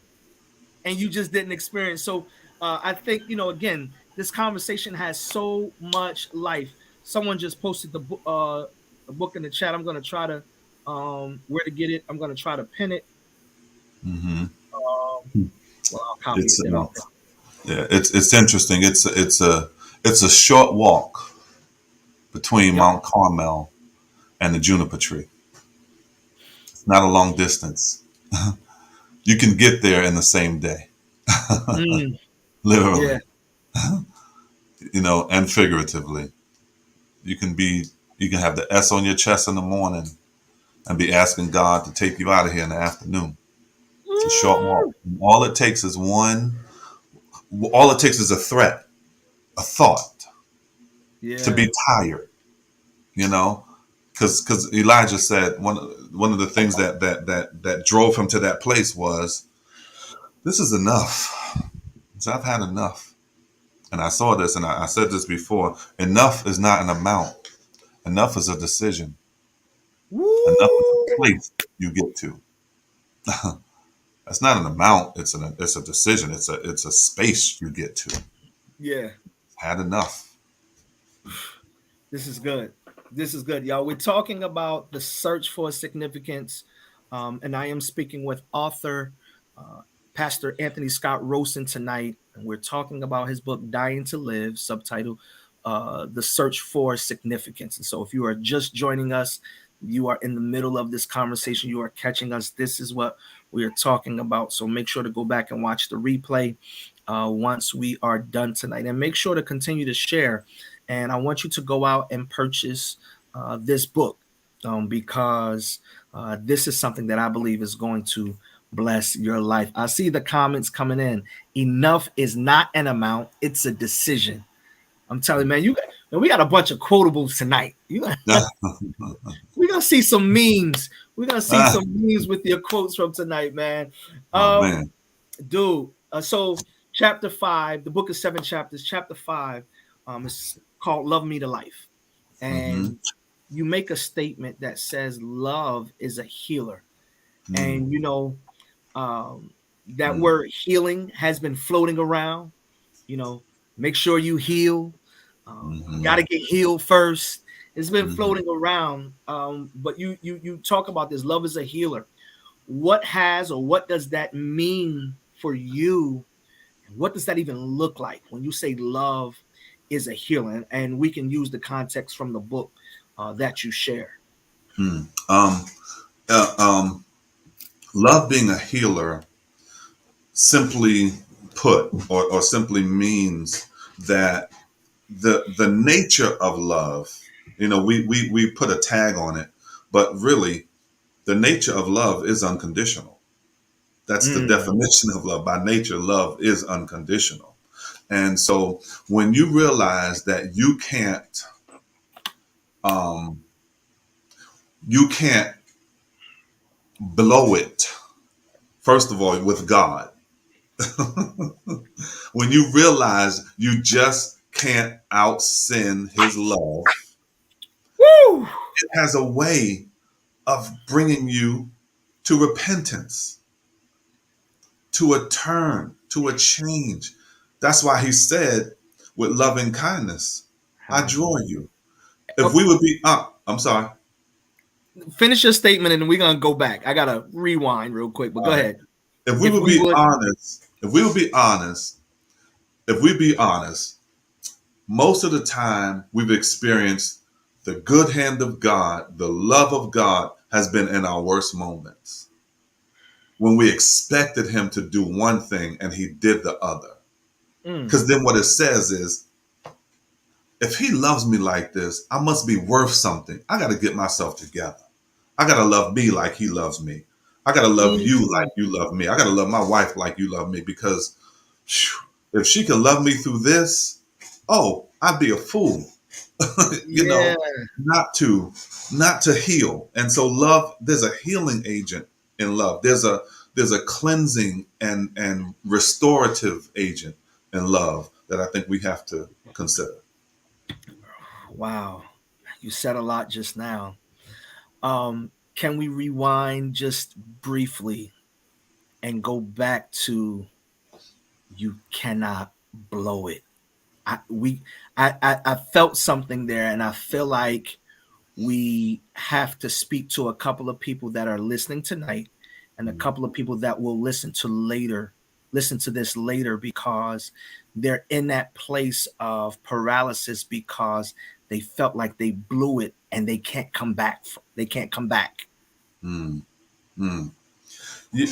and you just didn't experience. So I think, again, this conversation has so much life. Someone just posted the book in the chat. I'm going to try to where to get it. I'm going to try to pin it. Hmm. Um, well, I'll copy it, It's then I'll. yeah, it's interesting. It's a short walk between Yep. Mount Carmel and the juniper tree. It's not a long distance. You can get there in the same day, Mm, literally, yeah. and figuratively. You can be you can have the S on your chest in the morning and be asking God to take you out of here in the afternoon. It's a short walk. Mm, And all it takes is a threat, a thought to yeah. be tired, you know, because Elijah said one of the things that drove him to that place was, this is enough. So I've had enough. And I saw this, and I said this before. Enough is not an amount. Enough is a decision. Enough is a Woo. place you get to. That's not an amount. It's a decision. It's a space you get to. Yeah. Had enough. This is good. This is good, y'all. We're talking about the search for significance, and I am speaking with author uh, Pastor Anthony Scott Rowson tonight, and we're talking about his book "Dying to Live," subtitled "The Search for Significance." And so, if you are just joining us, you are in the middle of this conversation. You are catching us. This is what we are talking about. So make sure to go back and watch the replay once we are done tonight, and make sure to continue to share. And I want you to go out and purchase this book because this is something that I believe is going to bless your life. I see the comments coming in. Enough is not an amount, it's a decision. I'm telling you, man, we got a bunch of quotables tonight. We're gonna see some memes. We're gonna see Ah, some memes with your quotes from tonight, man. oh Um, man. dude. So chapter 5, the book is 7 chapters. Chapter 5 is called Love Me to Life. Mm-hmm. And you make a statement that says love is a healer. Mm, And um, that mm, word healing has been floating around. You know, make sure you heal. You got mm-hmm, to get healed first. It's been mm-hmm, floating around. But you talk about this. Love is a healer. What has or what does that mean for you? What does that even look like when you say love is a healing? And we can use the context from the book that you share. mm. Uh, um, Love being a healer, simply put, or simply means that the nature of love, we put a tag on it, but really the nature of love is unconditional. That's the Mm, definition of love. By nature, love is unconditional. And so when you realize that um, you can't blow it, first of all, with God, when you realize you just can't out sin his love, woo! it has a way of bringing you to repentance, to a turn, to a change. That's why he said, with loving kindness, Have I I draw drawn you? you. If we would be, I'm sorry. Finish your statement and we're going to go back. I got to rewind real quick, but go All right. ahead. If we If would we be would, honest, if we would be honest, if we be honest, most of the time we've experienced the good hand of God, the love of God has been in our worst moments when we expected him to do one thing and he did the other. mm, Because then what it says is, if he loves me like this, I must be worth something. I got to get myself together. I got to love me like he loves me. I got to love you mm, like you love me. I got to love my wife like you love me because if she can love me through this, oh, I'd be a fool, you yeah, know, not to not to heal. And so love, there's a healing agent in love. There's a cleansing and restorative agent in love that I think we have to consider. wow. You said a lot just now. Can we rewind just briefly and go back to you cannot blow it? I we I felt something there, and I feel like we have to speak to a couple of people that are listening tonight and a couple of people that will listen to this later, because they're in that place of paralysis because they felt like they blew it and they can't come back. They can't come back. Mm, mm. You,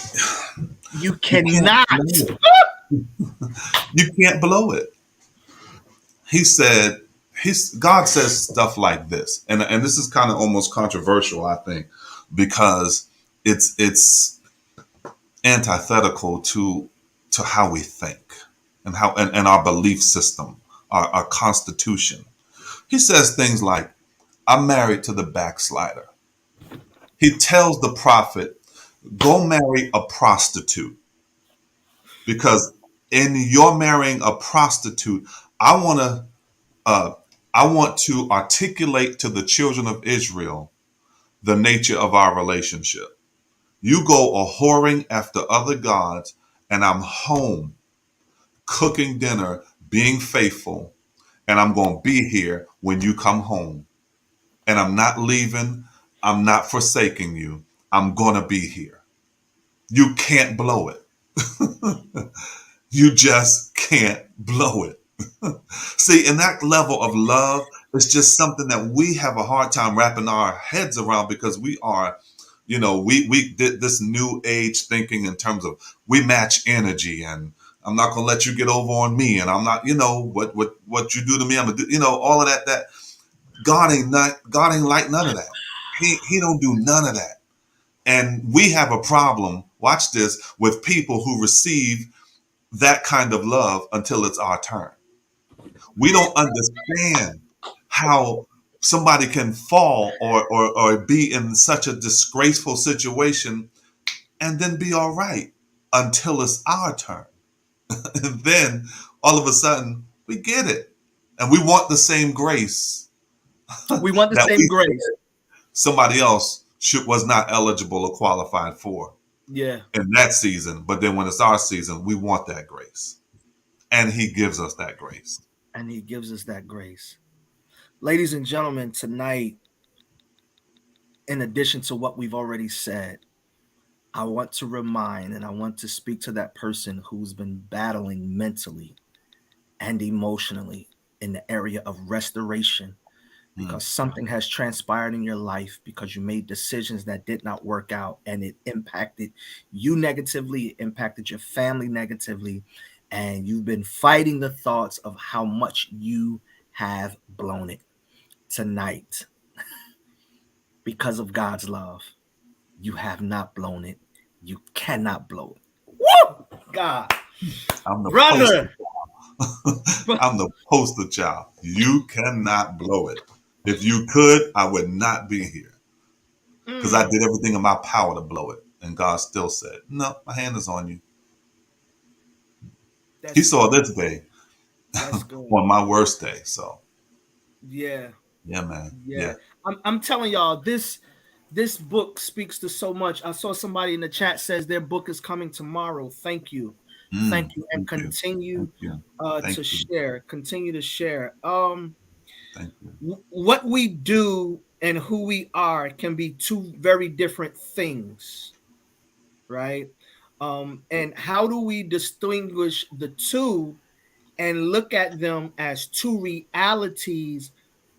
You you can't cannot. blow it. You can't blow it. He said, God says stuff like this, and this is kind of almost controversial, I think, because it's antithetical to how we think and and our belief system, our constitution. He says things like, I'm married to the backslider. He tells the prophet, go marry a prostitute, because in your marrying a prostitute, I want to uh, I want to articulate to the children of Israel the nature of our relationship. You go a whoring after other gods, and I'm home cooking dinner, being faithful, and I'm going to be here when you come home. And I'm not leaving, I'm not forsaking you. I'm going to be here. You can't blow it. You just can't blow it. See, and that level of love is just something that we have a hard time wrapping our heads around, because we are, we did this new age thinking in terms of we match energy, and I'm not gonna let you get over on me, and I'm not, what you do to me, I'm gonna do, all of that. That God ain't like none of that. He don't do none of that. And we have a problem, watch this, with people who receive that kind of love until it's our turn. We don't understand how somebody can fall or be in such a disgraceful situation and then be all right until it's our turn. And then all of a sudden we get it. And we want the same grace We want the that same we grace. somebody else was not eligible or qualified for Yeah. in that season. But then when it's our season, we want that grace. And he gives us that grace. And he gives us that grace. Ladies and gentlemen, tonight, in addition to what we've already said, I want to remind and I want to speak to that person who's been battling mentally and emotionally in the area of restoration, Mm, because something has transpired in your life, because you made decisions that did not work out and it impacted you negatively, it impacted your family negatively, and you've been fighting the thoughts of how much you have blown it. Tonight, because of God's love, you have not blown it. You cannot blow it. Woo! God, I'm the poster brother. I'm the poster child. You cannot blow it. If you could, I would not be here, because I Mm, did everything in my power to blow it. And God still said, no, my hand is on you. He that's saw good. this day That's good. on my worst day. So, Yeah. yeah, man. Yeah. Yeah. I'm telling y'all, this book speaks to so much. I saw somebody in the chat says their book is coming tomorrow. Thank you. Thank you. And Thank you. continue Thank you. to Thank you. share. Continue to share. Thank you. What we do and who we are can be two very different things, right? And how do we distinguish the two and look at them as two realities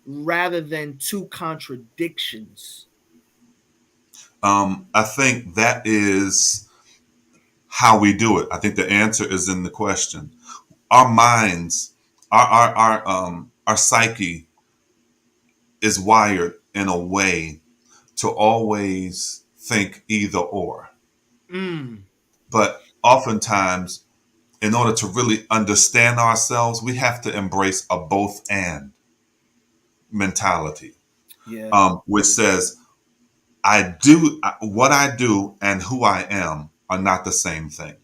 rather than two contradictions? I think that is how we do it. I think the answer is in the question. Our minds, our psyche is wired in a way to always think either or. Mm, But oftentimes, in order to really understand ourselves, we have to embrace a both and mentality, yeah, which says, what I do and who I am are not the same thing.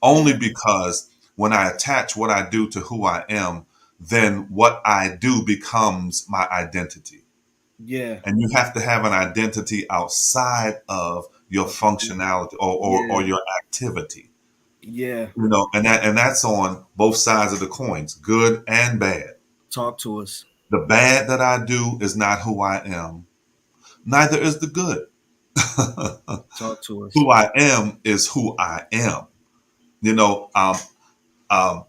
Only yeah, because when I attach what I do to who I am, then what I do becomes my identity. yeah, And you have to have an identity outside of your functionality or yeah, your activity. yeah. And that's on both sides of the coins, good and bad. Talk to us. The bad that I do is not who I am. neither is the good. Talk to us. Who I am is who I am. You know, um, I'm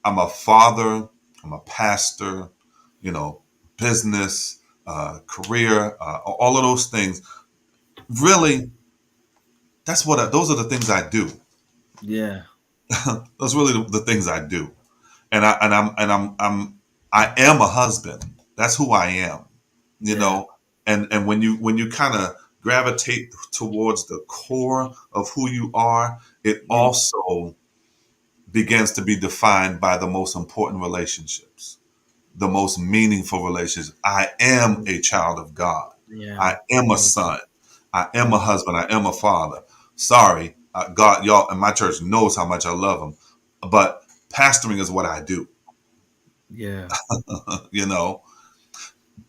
a father. I'm a pastor. You know, business, career, all of those things. Really, those are the things I do. Yeah. Those are really the things I do. I am a husband. That's who I am. You Yeah. know, and when you kind of gravitate towards the core of who you are, it Yeah. also begins to be defined by the most important relationships, the most meaningful relationships. I am a child of God. Yeah. I am a Yeah. son. I am a husband. I am a father. Sorry, God, y'all, and my church knows how much I love them, but pastoring is what I do. Yeah. You know,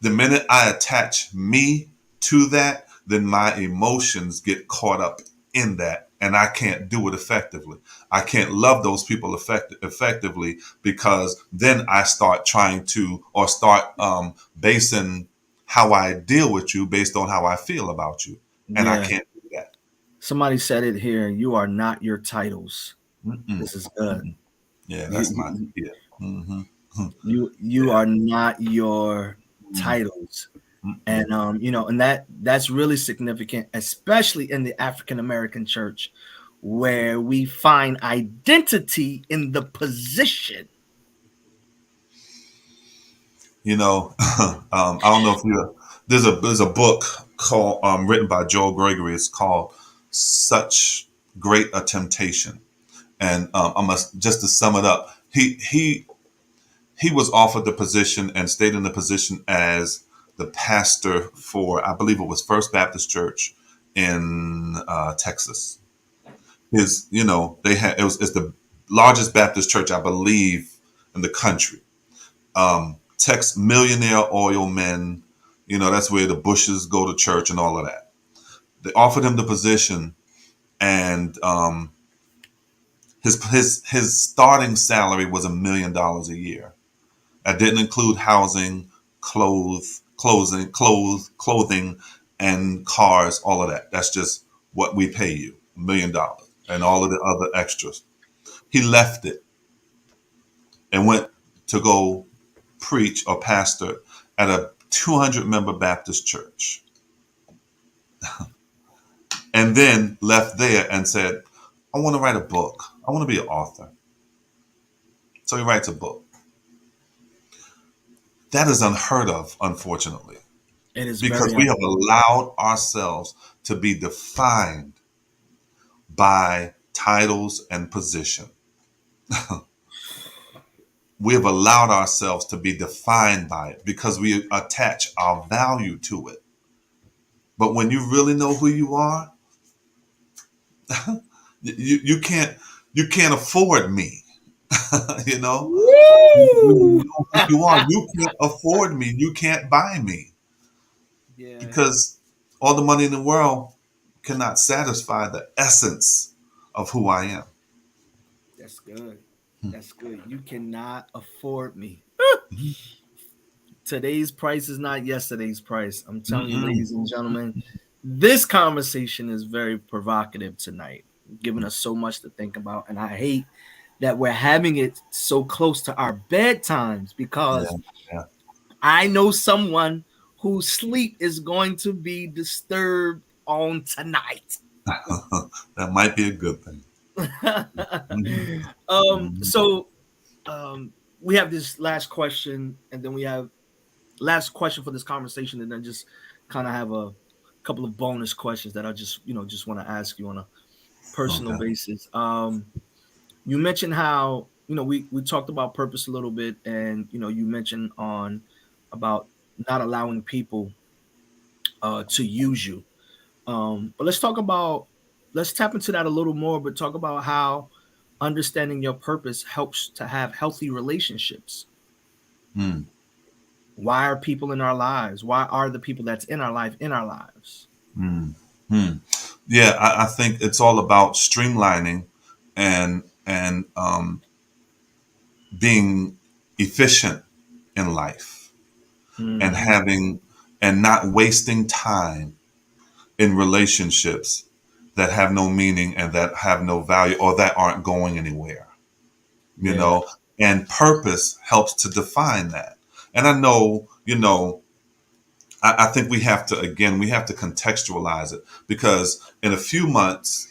the minute I attach me to that, then my emotions get caught up in that, and I can't do it effectively. I can't love those people effectively because then I start trying to, or start basing how I deal with you based on how I feel about you, and I Yeah. can't do that. Somebody said it here. You are not your titles. Mm-mm, This is good. mm-mm. Yeah, You that's my you yeah. Hmm. you are not your titles. Mm-mm. And and that's really significant, especially in the African American church, where we find identity in the position. You know, I don't know if you. There's a book called written by Joel Gregory. It's called "Such Great a Temptation," and just to sum it up, he was offered the position and stayed in the position as the pastor for, I believe it was First Baptist Church in Texas. They had it's the largest Baptist church, I believe, in the country. Tex millionaire oil men. That's where the Bushes go to church and all of that. They offered him the position, and his starting salary was $1 million a year. That didn't include housing, clothing, and cars. All of that. That's just what we pay you, $1 million, and all of the other extras. He left it and went to go preach or pastor at a 200 member Baptist church, and then left there and said, I want to write a book. I want to be an author. So he writes a book. That is unheard of, unfortunately, It is because very we have allowed ourselves to be defined by titles and position. We have allowed ourselves to be defined by it because we attach our value to it. But when you really know who you are, you can't afford me. you know, when you Woo! know who you are, you can't afford me. You can't buy me Yeah, because all the money in the world cannot satisfy the essence of who I am. that's good. That's good. You cannot afford me. Mhm. Today's price is not yesterday's price. I'm telling you, Mm-mm. ladies and gentlemen, this conversation is very provocative tonight, giving us so much to think about. And I hate that we're having it so close to our bedtimes Yeah, because yeah. I know someone whose sleep is going to be disturbed on tonight. That might be a good thing. Mhm. um, Mhm. so um, we have this last question, and then we have last question for this conversation, and then just kind of have a couple of bonus questions that I just want to ask you on a personal Okay. basis. You mentioned how we talked about purpose a little bit, and you mentioned on about not allowing people to use you. But let's tap into that a little more, but talk about how understanding your purpose helps to have healthy relationships. Hmm. Why are people in our lives? Why are the people that's in our life in our lives? Hmm. Hmm. Yeah, I think it's all about streamlining and being efficient in life and Hmm. having and not wasting time in relationships that have no meaning and that have no value or that aren't going anywhere, you Yeah. know, and purpose helps to define that. And I know, I think we have to, again, we have to contextualize it because in a few months,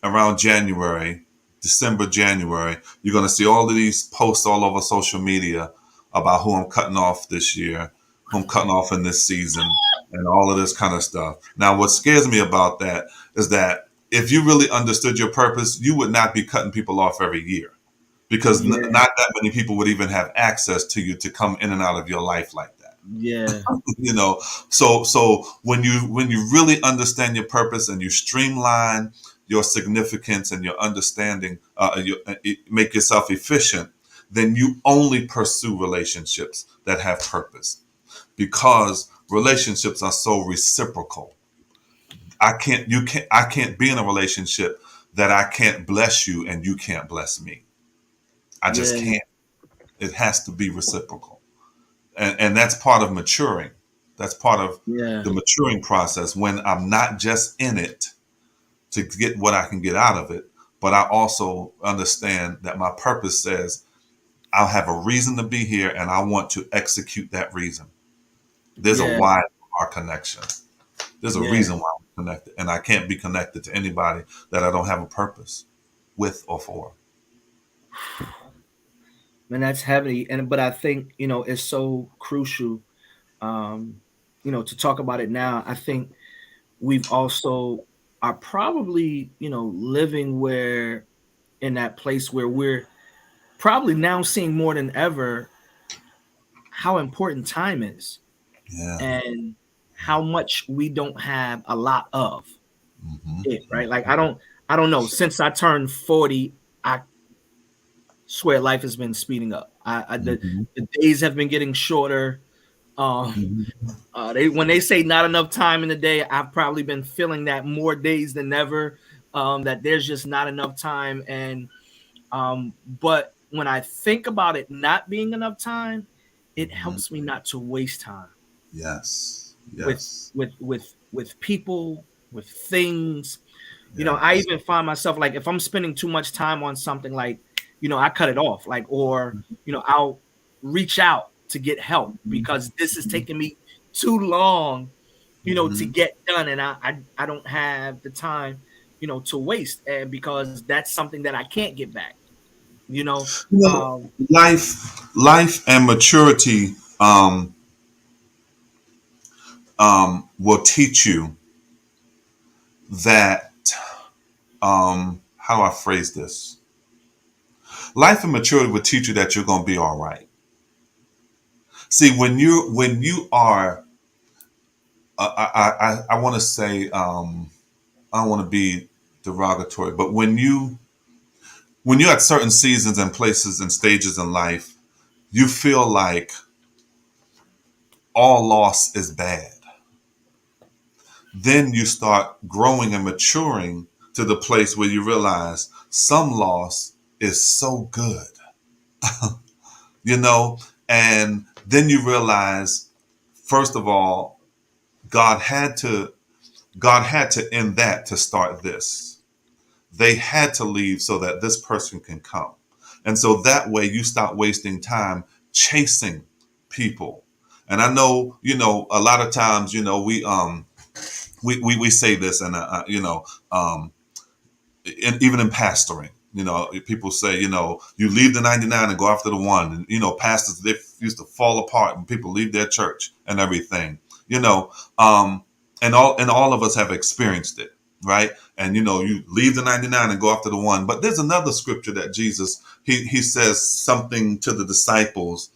around January, December, January, you're going to see all of these posts all over social media about who I'm cutting off this year, who I'm cutting off in this season, and all of this kind of stuff. Now, what scares me about that is that if you really understood your purpose, you would not be cutting people off every year because Yeah. not that many people would even have access to you to come in and out of your life like that. Yeah. you know so when you really understand your purpose and you streamline your significance and your understanding, make yourself efficient, then you only pursue relationships that have purpose because relationships are so reciprocal. I can't be in a relationship that I can't bless you and you can't bless me. I just Yeah. can't. It has to be reciprocal, and that's part of maturing. That's part of Yeah. the maturing process when I'm not just in it to get what I can get out of it, but I also understand that my purpose says I'll have a reason to be here and I want to execute that reason. There's a Yeah. why for our connection. There's a Yeah. reason why we're connected, and I can't be connected to anybody that I don't have a purpose with or for. Man, that's heavy. And but I think, it's so crucial, um, to talk about it now. I think we've also are probably, living where in that place where we're probably now seeing more than ever how important time is Yeah. and how much we don't have a lot of it, Mm-hmm. right? Like I don't know. Since I turned 40, I swear life has been speeding up. Mm-hmm. The days have been getting shorter. Um, Mm-hmm. they when they say not enough time in the day, I've probably been feeling that more days than ever. That there's just not enough time, and but when I think about it not being enough time, it Mm-hmm. helps me not to waste time Yes. with Yes. with people, with things. I Yes. even find myself like if I'm spending too much time on something, like I cut it off, like, or I'll reach out to get help because this is taking me too long, to Mm-hmm. get done, and I don't have the time, to waste, and because that's something that I can't get back, you know. You know, Um, life and maturity will teach you that. How do I phrase this? Life and maturity will teach you that you're going to be all right. See, when you are, I want to say, I don't want to be derogatory, but when you're at certain seasons and places and stages in life, you feel like all loss is bad. Then you start growing and maturing to the place where you realize some loss is so good, you know, and then you realize, first of all, God had to God had to end that to start this. They had to leave so that this person can come. And so that way you stop wasting time chasing people. And I know, a lot of times, we say this and um even in pastoring, people say, you leave the 99 and go after the one. And, pastors, they used to fall apart when people leave their church and everything, you know, um, and all of us have experienced it. Right. And, you leave the 99 and go after the one. But there's another scripture that Jesus, he says something to the disciples,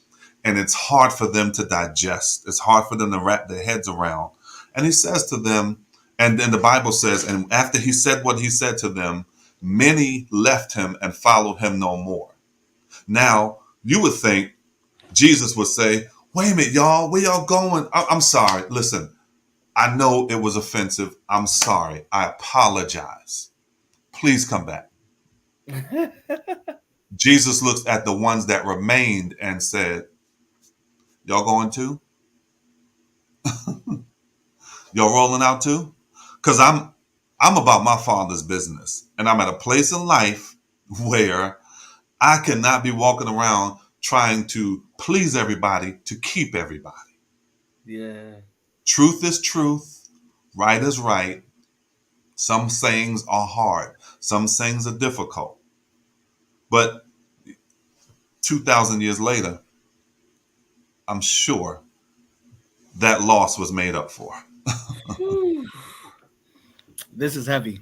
and it's hard for them to digest. It's hard for them to wrap their heads around. And he says to them, and then the Bible says, and after he said what he said to them, many left him and followed him no more. Now, you would think Jesus would say, wait a minute, y'all, where y'all going? I'm sorry. Listen, I know it was offensive. I'm sorry. I apologize. Please come back. Jesus looks at the ones that remained and said, y'all going too? Y'all rolling out too? Because I'm about my father's business, and I'm at a place in life where I cannot be walking around trying to please everybody to keep everybody. Yeah. Truth is truth, right is right. Some sayings are hard, some sayings are difficult. But 2,000 years later, I'm sure that loss was made up for. Whew. This is heavy.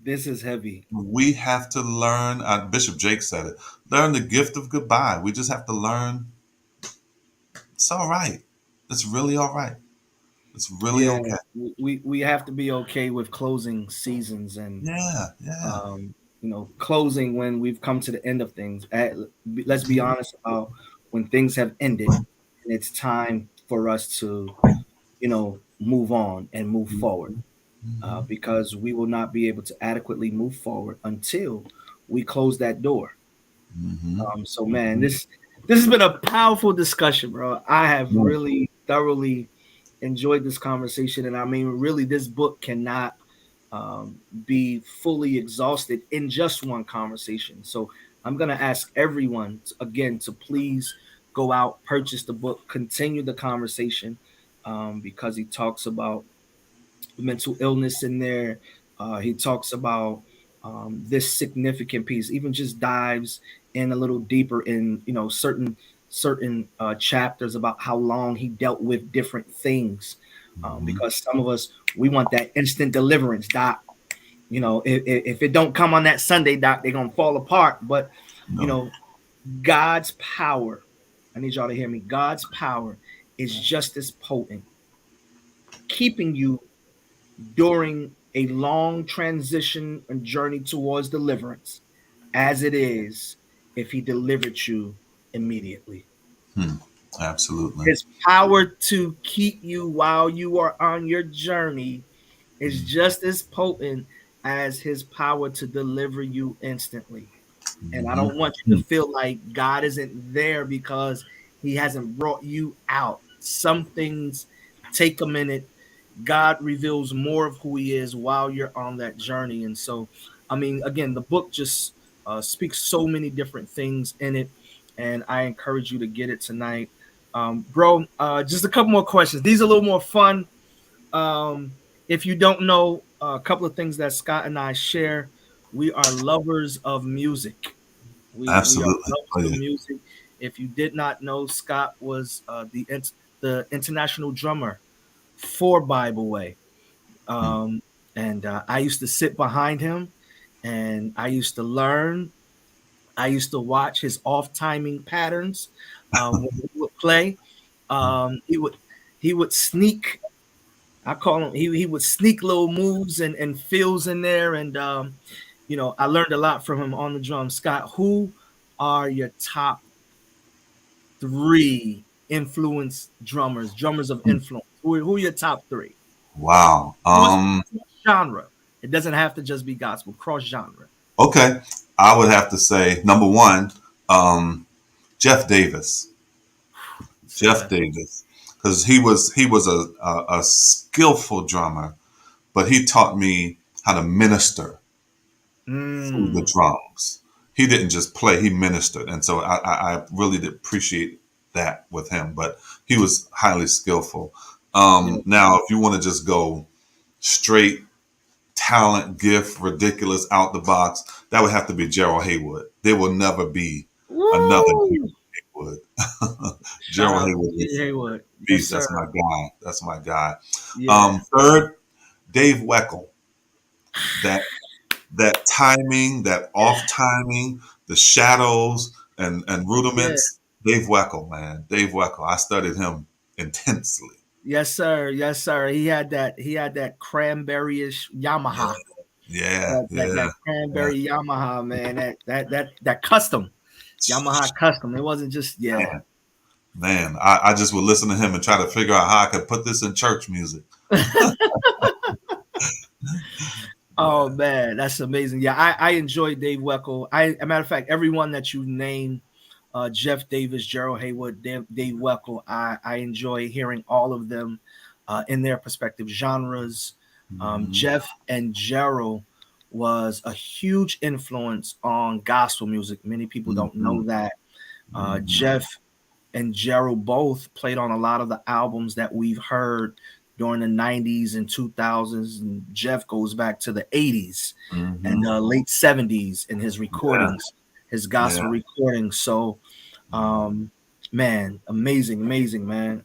This is heavy. We have to learn, Bishop Jake said it, learn the gift of goodbye. We just have to learn it's all right. It's really all right. It's really Yeah, okay. we have to be okay with closing seasons and Yeah, yeah. closing when we've come to the end of things. Let's be honest about when things have ended, and it's time for us to, move on and move forward. Mhm. Because we will not be able to adequately move forward until we close that door. Mhm. So man, this has been a powerful discussion, bro. I have Mhm. really thoroughly enjoyed this conversation, and I mean, really, this book cannot be fully exhausted in just one conversation. So I'm gonna ask everyone again to please go out, purchase the book, continue the conversation, because he talks about mental illness in there. He talks about this significant piece, even just dives in a little deeper in certain chapters about how long he dealt with different things. Mhm. Because some of us we want that instant deliverance, doc. If it don't come on that Sunday, doc, they're gonna fall apart. But you No. know, God's power. I need y'all to hear me. God's power is just as potent, keeping you during a long transition and journey towards deliverance as it is if he delivered you immediately. Hmm. Absolutely. His power to keep you while you are on your journey is just as potent as his power to deliver you instantly. And I Mhm. don't want you Hmm. to feel like God isn't there because he hasn't brought you out. Some things take a minute. God reveals more of who he is while you're on that journey. And so, I mean, again, the book just speaks so many different things in it. And I encourage you to get it tonight. Bro, just a couple more questions. These are a little more fun. Um, if you don't know, a couple of things that Scott and I share, we are lovers of music. We are Absolutely. Oh lovers of yeah. music. If you did not know, Scott was the international drummer for Bible Way. Hmm. Um, and I used to sit behind him, and I used to learn. I used to watch his off timing patterns when he would play. He would sneak. I call him. He would sneak little moves and feels in there, and I learned a lot from him on the drum. Scott, who are your top three drummers of Hmm. influence? Who are your top three? Wow. Genre. It doesn't have to just be gospel. Cross genre. Okay. I would have to say number one, um, Jeff Davis. Jeff Sir. Davis, because he was a skillful drummer, but he taught me how to minister through the Mm, drums. He didn't just play; he ministered, and so I really did appreciate that with him. But he was highly skillful. yeah. Now, if you want to just go straight talent, gift, ridiculous, out the box, that would have to be Gerald Haywood. There will never be another Woo! Gerald Haywood. Shout Gerald out to Haywood G. is Haywood. Yes, beast. sir. That's my guy. That's my guy. Yeah. Third, Dave Weckl. That that timing, that off timing, the shadows and Yeah. rudiments. Dave Weckl, man. Dave Weckl. I studied him intensely. Yes, sir. Yes, sir. He had that cranberry-ish Yeah, Yamaha. yeah, That yeah, yeah. cranberry Yamaha, man. That custom. Yamaha custom. It wasn't just yeah. Man, man, I just would listen to him and try to figure out how I could put this in church music. Oh Yeah. man, that's amazing. Yeah, I enjoy Dave Weckl. As a matter of fact, everyone that you named Jeff Davis, Gerald Haywood, Dave Weckl. I enjoy hearing all of them in their respective genres. Mhm. Jeff and Gerald was a huge influence on gospel music. Many people don't know Mhm. that. Mhm. Jeff and Gerald both played on a lot of the albums that we've heard during the 90s and 2000s. And Jeff goes back to the 80s and Mhm. late 70s in his Yeah. recordings, his Yeah. gospel recordings. So, Mhm. man, amazing, amazing, man.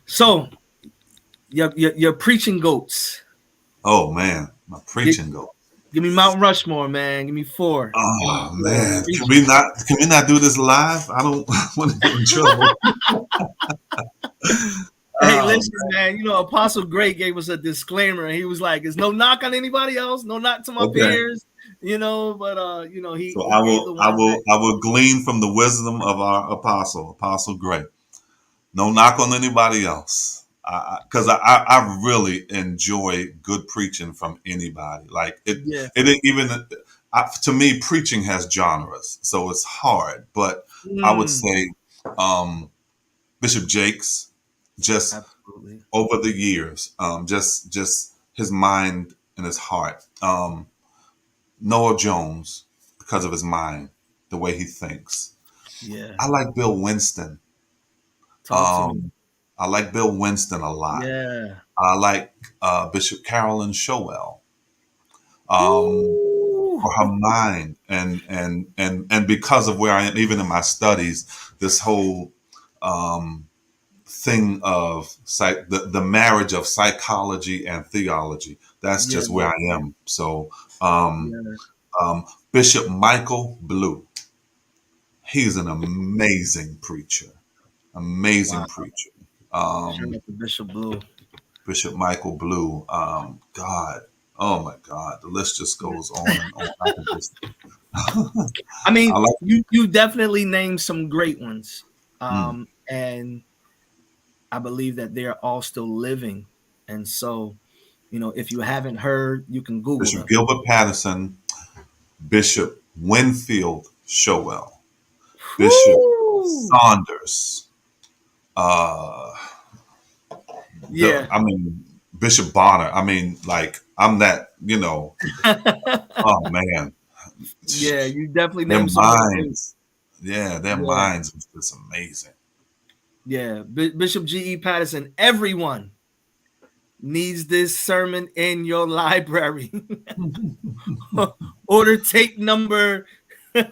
So your preaching goats. Oh man, my Get, preaching go. give me Mount Rushmore, man. Give me four. Give me Oh four man, preachers. can we not do this live? I don't want to get in trouble. Hey, Oh, listen, man. You know, Apostle Gray gave us a disclaimer. He was like, "It's no knock on anybody else, no knock to my okay. peers." You know, but So he gave the ones that I will glean from the wisdom of our Apostle Gray. No knock on anybody else. Because I really enjoy good preaching from anybody. Like yeah. it ain't even to me, preaching has genres, so it's hard. But I would Mm, say Bishop Jakes, just absolutely. over the years, just his mind and his heart. Noah Jones, because of his mind, the way he thinks. Yeah. I like Bill Winston. Talk to me. Um, I like Bill Winston a lot. Yeah. I like Bishop Carolyn Showell Woo. for her mind and because of where I am, even in my studies, this whole thing of the marriage of psychology and theology. That's Yeah. just where I am. So um, Yeah. Bishop Michael Blue, he's an amazing preacher, amazing Wow. preacher. Shout Um, out to Bishop Blue. Bishop Michael Blue. God, oh my God, the list just goes on and on. I can just, I I mean, like. you definitely named some great ones. Mm, And I believe that they're all still living. And so, if you haven't heard, you can Google Bishop them. Gilbert Patterson, Bishop Winfield Showell, Bishop Woo! Saunders. Uh, Yeah. I mean Bishop Bonner. I mean, like I'm that. Oh man, Yeah, you definitely their named some of the great. minds. Yeah, their Yeah. minds was just amazing. Yeah. Bishop G.E. Patterson, everyone needs this sermon in your library. Order tape number. Yeah,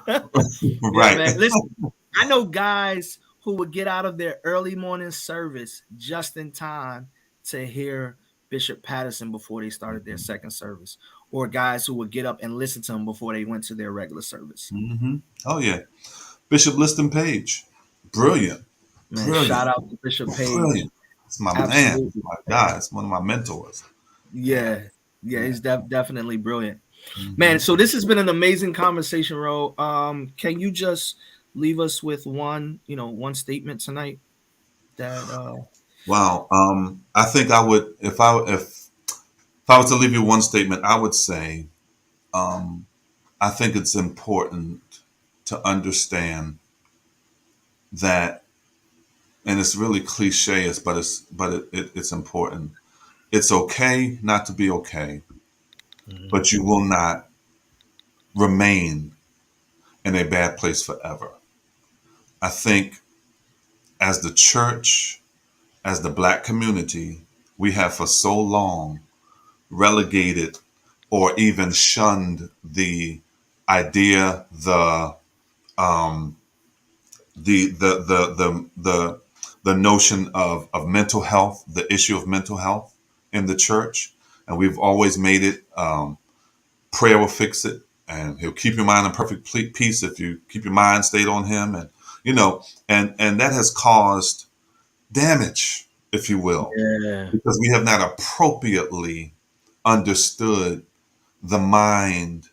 Right. man. Listen, I know guys who would get out of their early morning service just in time to hear Bishop Patterson before they started their second service, or guys who would get up and listen to him before they went to their regular service. Hmm. Oh yeah, Bishop Liston Page, brilliant, Man, shout brilliant, out to Bishop Page. brilliant. It's my man. It's Absolutely. my guy. It's one of my mentors. Yeah, Yeah. Yeah, yeah. he's definitely brilliant. Man, Hmm. so this has been an amazing conversation, Ro. Can you just leave us with one statement tonight that Wow. I think I would if I was to leave you one statement, I would say I think it's important to understand that, and it's really cliche, it's important. It's okay not to be okay, Mhm. but you will not remain in a bad place forever. I think as the church, as the black community, we have for so long relegated or even shunned the idea, the notion of mental health, the issue of mental health in the church, and we've always made it prayer will fix it, and He'll keep your mind in perfect peace if you keep your mind stayed on Him, and and that has caused damage, if you will, Yeah. because we have not appropriately understood the mind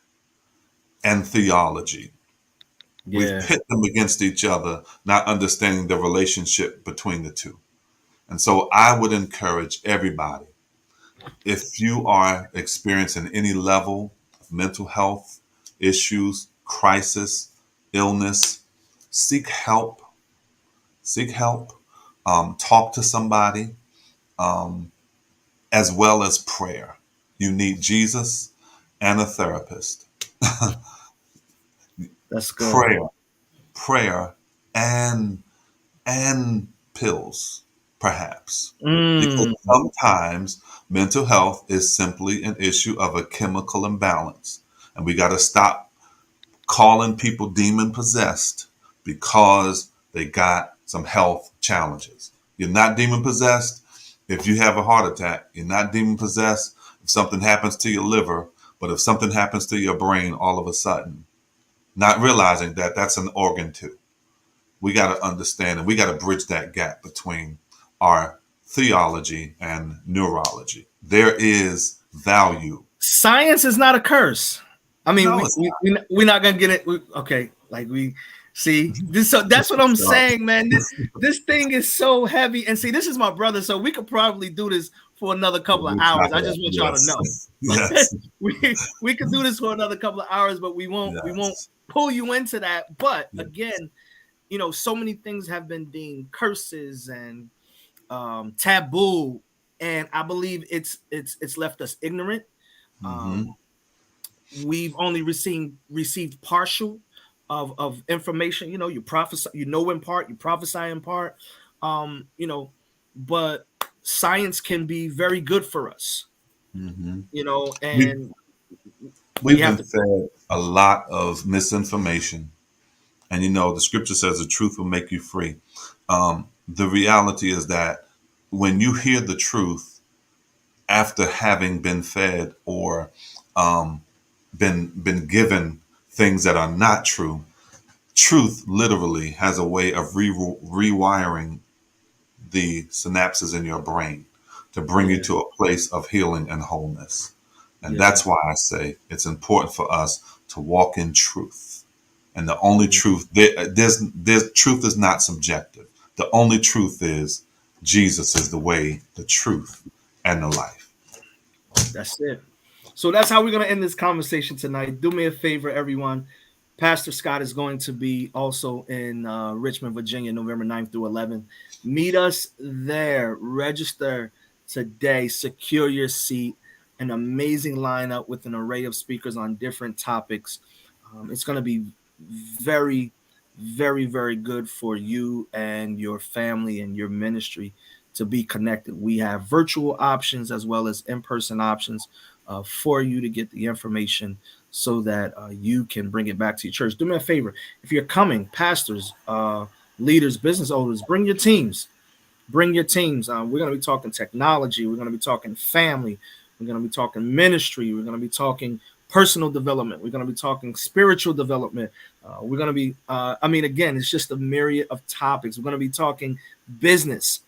and theology. We've Yeah. pit them against each other, not understanding the relationship between the two. And so I would encourage everybody, if you are experiencing any level of mental health issues, crisis, illness, seek help. Seek help. Talk to somebody, um, as well as prayer. You need Jesus and a therapist. That's good. prayer, prayer, and pills, perhaps, because Mm, sometimes mental health is simply an issue of a chemical imbalance, and we got to stop calling people demon possessed because they got some health challenges. You're not demon possessed if you have a heart attack. You're not demon possessed if something happens to your liver, but if something happens to your brain all of a sudden, not realizing that that's an organ too. We got to understand and we got to bridge that gap between our theology and neurology. There is value. science is not a curse. I mean, No, it's we're not gonna get it. Okay, like we see this. So that's what I'm not. saying, man. This thing is so heavy. And see, this is my brother, so we could probably do this for another couple of We'll hours. chop I it up. just want y'all to Yes. know. Yes. We could do this for another couple of hours, but we won't Yes. pull you into that. But Yes. again, so many things have been deemed curses and taboo, and I believe it's left us ignorant. Mm-hmm. Um, we've only received partial of information. You prophesy, in part, you prophesy in part. Um, you know, but science can be very good for us. Mm-hmm. We, And we we've have been to. fed a lot of misinformation. And the scripture says the truth will make you free. The reality is that when you hear the truth after having been fed or um, been given things that are not true, truth literally has a way of rewiring the synapses in your brain to bring you Yeah. to a place of healing and wholeness. And Yeah. that's why I say it's important for us to walk in truth. And the only Mm, truth there's truth is not subjective. The only truth is Jesus is the way, the truth, and the life. that's it. So that's how we're going to end this conversation tonight. Do me a favor, everyone. Pastor Scott is going to be also in Richmond, Virginia, November 9th through 11th. Meet us there. Register today. Secure your seat. An amazing lineup with an array of speakers on different topics. It's going to be very, very, very good for you and your family and your ministry to be connected. We have virtual options as well as in-person options for you to get the information so that you can bring it back to your church. Do me a favor. If you're coming, pastors, leaders, business owners, bring your teams. Bring your teams. We're going to be talking technology. We're going to be talking family. We're going to be talking ministry. We're going to be talking personal development. We're going to be talking spiritual development. We're going to be, again, it's just a myriad of topics. We're going to be talking business.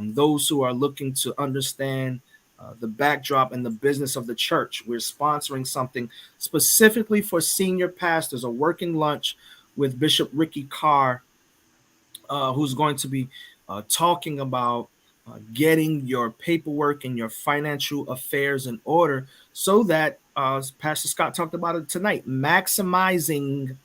Those who are looking to understand the backdrop and the business of the church. We're sponsoring something specifically for senior pastors, a working lunch with Bishop Ricky Carr, who's going to be talking about getting your paperwork and your financial affairs in order so that, Pastor Scott talked about it tonight, maximizing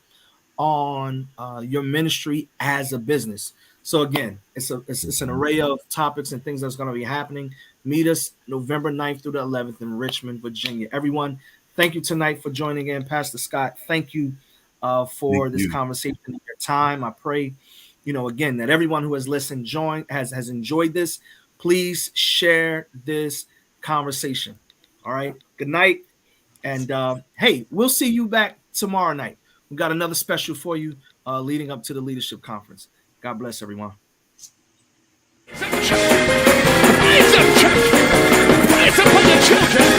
on your ministry as a business. So again, it's an array of topics and things that's going to be happening. Meet us November 9th through the 11th in Richmond, Virginia. Everyone, thank you tonight for joining in. Pastor Scott, thank you Thank for this you. conversation and your time. I pray, again, that everyone who has listened, has enjoyed this. Please share this conversation. All right. Good night. And hey, we'll see you back tomorrow night. We got another special for you leading up to the leadership conference. God bless everyone. Rise up, church! Rise up for the children!